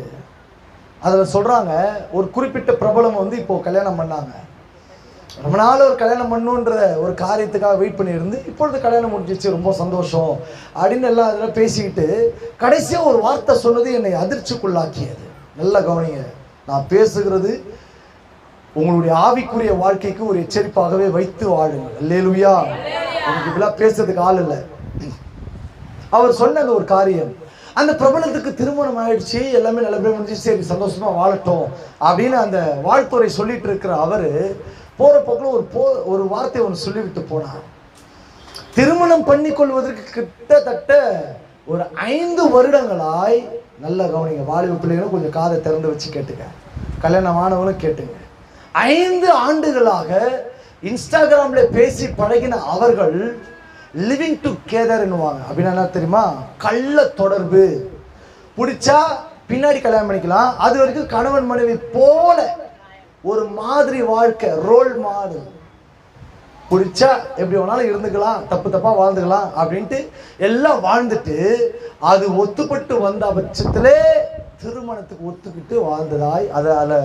அதில் சொல்றாங்க, ஒரு குறிப்பிட்ட பிரபலம் இப்போ கல்யாணம் பண்ணாங்க. ரொம்ப நாள் ஒரு கல்யாணம் பண்ணுன்ற ஒரு காரியத்துக்காக வெயிட் பண்ணியிருந்து இப்பொழுது கல்யாணம் முடிஞ்சிச்சு, ரொம்ப சந்தோஷம் அப்படின்னு எல்லாம் அதெல்லாம் பேசிக்கிட்டு கடைசியாக ஒரு வார்த்தை சொன்னது என்னை அதிர்ச்சிக்குள்ளாக்கியது. நல்லா கவனிங்க. நான் பேசுகிறது உங்களுடைய ஆவிக்குரிய வாழ்க்கைக்கு ஒரு எச்சரிப்பாகவே வைத்து வாழுங்கள். அல்லேலூயா. எனக்கு இப்படிலாம் பேசுறதுக்கு ஆள் இல்லை. அவர் சொன்ன ஒரு காரியம், அந்த பிரபலத்துக்கு திருமணம் ஆயிடுச்சு, எல்லாமே நல்லபடியாக முடிஞ்சு, சரி சந்தோஷமா வாழட்டும் அப்படின்னு அந்த வாழ்த்துறை சொல்லிட்டு இருக்கிற அவரு போற போக்கில் ஒரு வார்த்தை ஒன்று சொல்லிவிட்டு போனார். திருமணம் பண்ணி கொள்வதற்கு கிட்டத்தட்ட ஒரு 5 வருடங்களாய், நல்ல கவனிங்க, வாலிப பிள்ளைகளும் கொஞ்சம் காதை திறந்து வச்சு கேட்டுங்க, கல்யாணம் ஆனவங்களும் கேட்டுங்க, 5 ஆண்டுகளாக இன்ஸ்டாகிராம்ல பேசி பழகின அவர்கள் லிவிங் டுகெதர்னுவாங்க. அப்படின்னா என்ன தெரியுமா? கள்ள தொடர்பு. பிடிச்சா பின்னாடி கல்யாணம் பண்ணிக்கலாம், அது வரைக்கும் கணவன் மனைவி போல ஒரு மாதிரி வாழ்க்கை, ரோல் மாடல். பிடிச்சா எப்படி வேணாலும் இருந்துக்கலாம், தப்பு தப்பா வாழ்ந்துக்கலாம் அப்படின்ட்டு எல்லாம் வாழ்ந்துட்டு அது ஒத்துப்பட்டு வந்த பட்சத்திலே திருமணத்துக்கு ஒத்துக்கிட்டு வாழ்ந்ததாய், அதால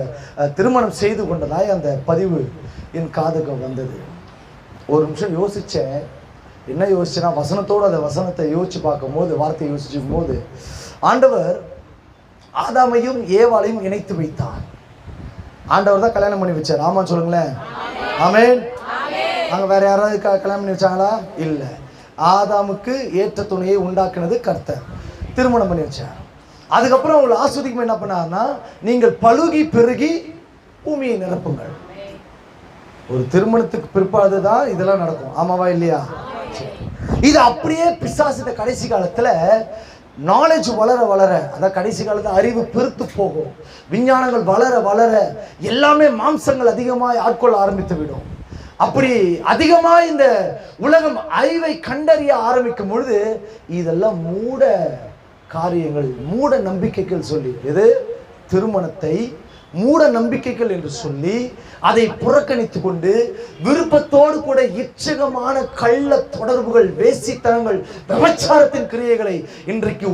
திருமணம் செய்து கொண்டதாய் அந்த பதிவு என் காதுக்கு வந்தது. ஒரு நிமிஷம் யோசிச்சேன். என்ன யோசிச்சேன்னா, வசனத்தோடு அந்த வசனத்தை யோசிச்சு பார்க்கும்போது, வார்த்தையை யோசிச்சும் போது, ஆண்டவர் ஆதாமையும் ஏவாளையும் இணைத்து வைத்தார். ஆண்டவர் தான் கல்யாணம் பண்ணி வச்சார். ஆமான்னு சொல்லுங்களேன். ஆமென். அங்க வேற யாராவது கல்யாணம் பண்ணி வச்சாங்களா? இல்ல. ஆதாமுக்கு ஏற்ற துணையை உண்டாக்குனது கர்த்தர், திருமணம் பண்ணி வச்சார். அதுக்கப்புறம் அவங்களை ஆஸ்வதிக்கும் என்ன பண்ணாருன்னா, நீங்கள் பலுகி பெருகி பூமியை நிரப்புங்கள். ஒரு திருமணத்துக்கு பிற்பாடு தான் இதெல்லாம் நடக்கும். ஆமாவா இல்லையா? இது அப்படியே பிசாசு இந்த கடைசி காலத்துல நாலேஜ் வளர வளர, அதான் கடைசி காலத்தில் அறிவு பெருத்து போகும், விஞ்ஞானங்கள் வளர வளர எல்லாமே மாம்சங்கள் அதிகமாக ஆட்கொள்ள ஆரம்பித்து விடும். அப்படி அதிகமாக இந்த உலகம் அறிவை கண்டறிய ஆரம்பிக்கும் பொழுது இதெல்லாம் மூட காரியங்கள், மூட நம்பிக்கைகள் சொல்லி, எது திருமணத்தை மூட நம்பிக்கைகள் என்று சொல்லி அதை புறக்கணித்து கொண்டு விருப்பத்தோடு கூட இச்சகமான கள்ள தொடர்புகள், வேசித்தனங்கள், விபச்சாரத்தின் கிரியைகளை இன்றைக்கு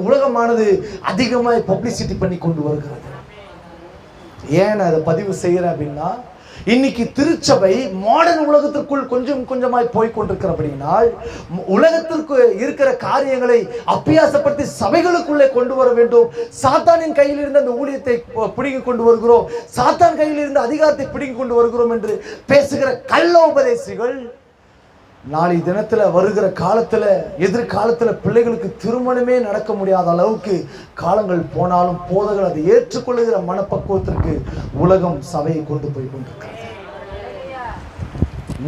உலகமானது அதிகமாக பப்ளிசிட்டி பண்ணி கொண்டு வருகிறது. ஏன் அதை பதிவு செய்யறேன் அப்படின்னா, இன்னைக்கு திருச்சபை மாடர்ன் உலகத்திற்குள் கொஞ்சம் கொஞ்சமாய் போய்கொண்டிருக்கிறபடினால் உலகத்திற்கு இருக்கிற காரியங்களை அப்பியாசப்படுத்தி சபைகளுக்குள்ளே கொண்டு வர வேண்டும். சாத்தானின் கையில் இருந்து அந்த ஊழியத்தை பிடுங்கி கொண்டு வருகிறோம், சாத்தான் கையில் இருந்து அதிகாரத்தை பிடுங்கி கொண்டு வருகிறோம் என்று பேசுகிற கள்ள உபதேசிகள் நாளை தினத்துல வருகிற காலத்துல, எதிர்காலத்துல பிள்ளைகளுக்கு திருமணமே நடக்க முடியாத அளவுக்கு காலங்கள் போனாலும் போதகள் அதை ஏற்றுக்கொள்ளுகிற மனப்பக்குவத்திற்கு உலகம் சபையை கொண்டு போய் கொண்டிருக்கிறது.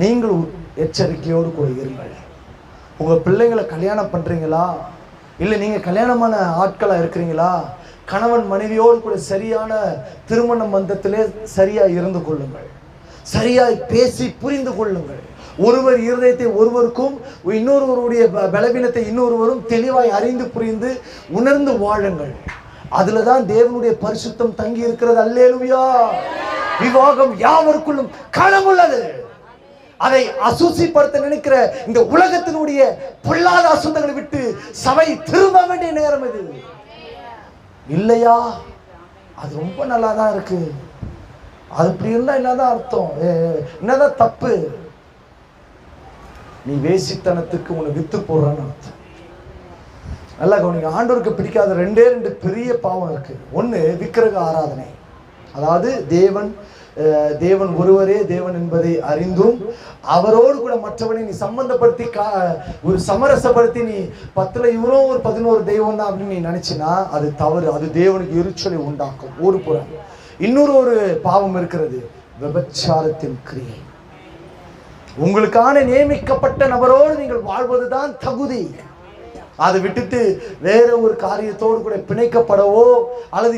நீங்கள் எச்சரிக்கையோடு கூட இருங்கள். உங்க பிள்ளைங்களை கல்யாணம் பண்றீங்களா, இல்லை நீங்க கல்யாணமான ஆட்களா இருக்கிறீங்களா, கணவன் மனைவியோடு கூட சரியான திருமண பந்தத்திலே சரியா இருந்து கொள்ளுங்கள், சரியாய் பேசி புரிந்து கொள்ளுங்கள். ஒருவர் இருதயத்தை ஒருவருக்கும் இன்னொருவருடைய பலவீனத்தை இன்னொருவரும் தெளிவாய் அறிந்து புரிந்து உணர்ந்து வாழுங்கள். அதுலதான் தேவனுடைய பரிசுத்தம் தங்கி இருக்கிறது. அல்லேலூயா. விவாகம் யாவருக்குள்ளும் களமுள்ளது. அதை அசுசிப்படுத்த நினைக்கிற இந்த உலகத்தினுடைய பொல்லாத அசுத்தங்களை விட்டு சபை திரும்ப வேண்டிய நேரம் இது இல்லையா? அது ரொம்ப நல்லா தான் இருக்கு. அது இப்படி இருந்தா என்னதான் அர்த்தம், என்னதான் தப்பு? நீ வேசித்தனத்துக்கு உன்னை வித்து போடுறான்னு அர்த்தம். நல்லா கவனிங்க. ஆண்டவருக்கு பிடிக்காத ரெண்டே பெரிய பாவம் இருக்கு. ஒன்று விக்கிரக ஆராதனை. அதாவது தேவன் ஒருவரே தேவன் என்பதை அறிந்தும் அவரோடு கூட மற்றவனை நீ சம்பந்தப்படுத்தி ஒரு சமரசப்படுத்தி நீ 10ல் இவரும் ஒரு 11 தெய்வம் தான் அப்படின்னு நீ நினைச்சினா அது தவறு. அது தேவனுக்கு எரிச்சலை உண்டாக்கும் ஒரு புறம். இன்னொரு பாவம் இருக்கிறது, விபச்சாரத்தின் கிரியை. உங்களுக்கான நியமிக்கப்பட்ட நபரோடு நீங்கள் வாழ்வதுதான் தகுதி. அதை விட்டுட்டு வேற ஒரு காரியத்தோடு கூட பிணைக்கப்படவோ அல்லது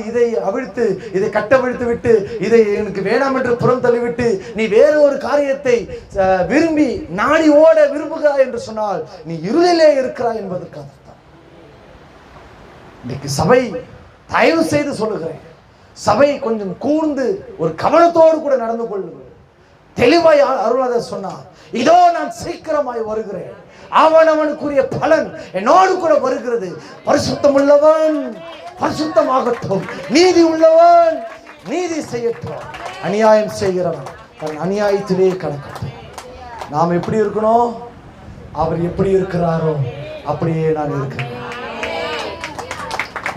இதை கட்டவிழ்த்து விட்டு இதை எனக்கு வேணாம் என்று புறம் தள்ளிவிட்டு நீ வேற ஒரு காரியத்தை விரும்பி நாடி ஓட விரும்புகிறாய் என்று சொன்னால் நீ இருளிலே இருக்கிறாய் என்பதற்காக தான் இன்னைக்கு சபை, தயவு செய்து சொல்லுகிறேன், சபை கொஞ்சம் கூர்ந்து ஒரு கவனத்தோடு கூட நடந்து கொள்ளுங்கள். தெளிவாய் அருளாளர் சொன்னார், இதோ நான் சீக்கிரமாய் வருகிறேன், அவனவனுக்குரிய பலன் என்னோடு கூட வருகிறது. பரிசுத்தம் உள்ளவன் பரிசுத்தமாகட்டும், நீதி உள்ளவன் நீதி செய்யட்டும், அநியாயம் செய்கிறவன் தன் அநியாயத்திலே கடக்கட்டும். நாம் எப்படி இருக்கணும்? அவர் எப்படி இருக்கிறாரோ அப்படியே நான் இருக்கிறேன்.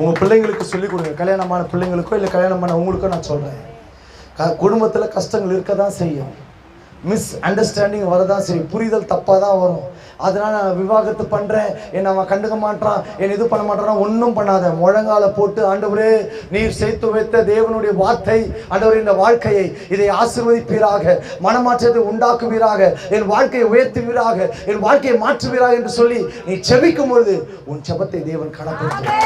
உங்க பிள்ளைங்களுக்கு சொல்லிக் கொடுங்க. கல்யாணமான பிள்ளைங்களுக்கோ இல்லை கல்யாணமான உங்களுக்கோ நான் சொல்றேன், குடும்பத்தில் கஷ்டங்கள் இருக்க தான் செய்யும், மிஸ் அண்டர்ஸ்டாண்டிங் வரதான் செய்யும், புரிதல் தப்பாக தான் வரும். அதனால நான் விவாகரத்து பண்ணுறேன், என்னை அவன் கண்டுக்க மாட்டான், என்னை இது பண்ண மாட்டான், ஒன்றும் பண்ணாத. முழங்கால போட்டு, ஆண்டவரே நீர் சேர்த்து வைத்த தேவனுடைய வார்த்தை, ஆண்டவரே இந்த வாழ்க்கையை இதை ஆசீர்வதிப்பீராக, மனமாற்றத்தை உண்டாக்குவீராக, என் வாழ்க்கையை உயர்த்துவீராக, என் வாழ்க்கையை மாற்றுவீராக என்று சொல்லி நீ செபிக்கும் பொழுது உன் செபத்தை தேவன் கணப்படுத்துவார்.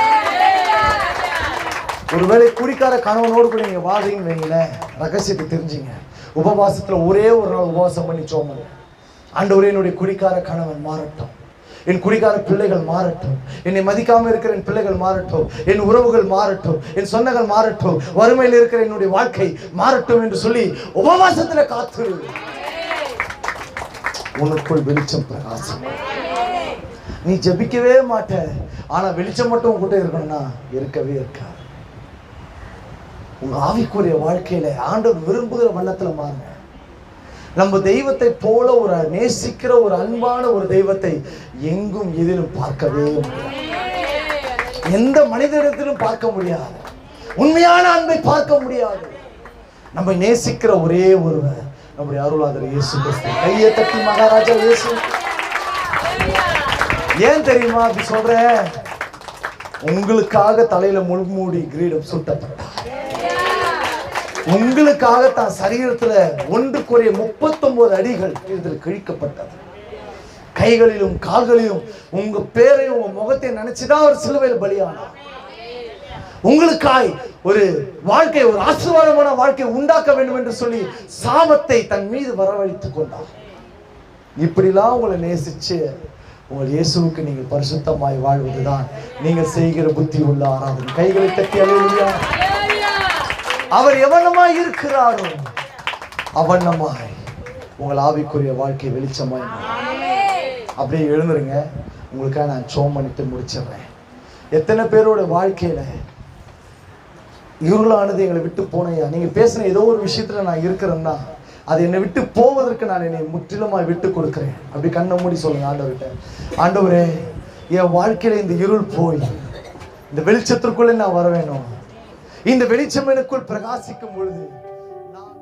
ஒருவேளை குடிக்கார கணவனோடு கூட நீங்க வாழ்றீங்கன்னு வைங்களேன், ரகசியத்தை தெரிஞ்சுங்க. உபவாசத்துல ஒரே ஒரு நாள் உபவாசம் பண்ணி சோமங்க, ஆண்டவரே, என்னுடைய குடிக்கார கணவன் மாறட்டும், என் குடிகார பிள்ளைகள் மாறட்டும், என்னை மதிக்காம இருக்கிற என் பிள்ளைகள் மாறட்டும், என் உறவுகள் மாறட்டும், என் சொந்தங்கள் மாறட்டும், வறுமையில் இருக்கிற என்னுடைய வாழ்க்கை மாறட்டும் என்று சொல்லி உபவாசத்துல காத்து உனக்குள் வெளிச்சம் பிரகாசம். நீ ஜெபிக்கவே மாட்ட, ஆனா வெளிச்சம் மட்டும் உங்ககிட்ட இருக்கணும்னா இருக்கவே இருக்காது. உங்க ஆவிக்குரிய வாழ்க்கையில ஆண்டவர் விரும்புகிற வண்ணத்துல மாறுங்க. நம்ம தெய்வத்தை போல ஒரு நேசிக்கிற ஒரு அன்பான ஒரு தெய்வத்தை எங்கும் எதிலும் பார்க்கவே முடியாது. எந்த மனிதனிடத்திலும் பார்க்க முடியாது. உண்மையான அன்பை பார்க்க முடியாது. நம்ம நேசிக்கிற ஒரே ஒருவர் நம்முடைய அருளாளர் இயேசு கிறிஸ்து. கையை தட்டி மகாராஜா இயேசு. ஏன் தெரியுமா அப்படி சொல்றேன்? உங்களுக்காக தலையில முள்மூடி கிரீடம் சூட்டப்பட்டார். உங்களுக்காக தான் சரீரத்துல 1 அடிகள் இதில் கிழிக்கப்பட்டது. கைகளிலும் கால்களிலும் உங்க பேரையும் உங்க முகத்தை நினைச்சுதான் ஒரு சிலுவையில் பலியானார். உங்களுக்காய் ஒரு வாழ்க்கை, ஒரு ஆசீர்வாதமான வாழ்க்கை உண்டாக்க வேண்டும் என்று சொல்லி சாபத்தை தன் மீது வரவழைத்துக் கொண்டார். இப்படிலாம் உங்களை நேசிச்சு உங்கள் இயேசுவுக்கு நீங்கள் பரிசுத்தமாய் வாழ்வதுதான் நீங்கள் செய்கிற புத்தி உள்ள ஆராதனை. கைகளை தட்டி அல்லேலூயா. அவர் எவனமாய் இருக்கிறாரோ அவனமாய் உங்கள் ஆவிக்குரிய வாழ்க்கை வெளிச்சமாய். அப்படியே எழுந்துருங்க. உங்களுக்காக நான் சோம் பண்ணிட்டு முடிச்சிடுறேன். எத்தனை பேரோட வாழ்க்கையில இருளானது எங்களை விட்டு போனையா? நீங்க பேசுன ஏதோ ஒரு விஷயத்துல நான் இருக்கிறேன்னா அது என்னை விட்டு போவதற்கு நான் என்னை முற்றிலுமாய் விட்டு கொடுக்கிறேன். அப்படி கண்ணை மூடி சொல்லுங்க ஆண்டவர்கிட்ட, ஆண்டவரே, என் வாழ்க்கையில இந்த இருள் போய் இந்த வெளிச்சத்திற்குள்ளே நான் வர வேணும். இந்த வெளிச்சம் எனக்குள் பிரகாசிக்கும் பொழுது நான்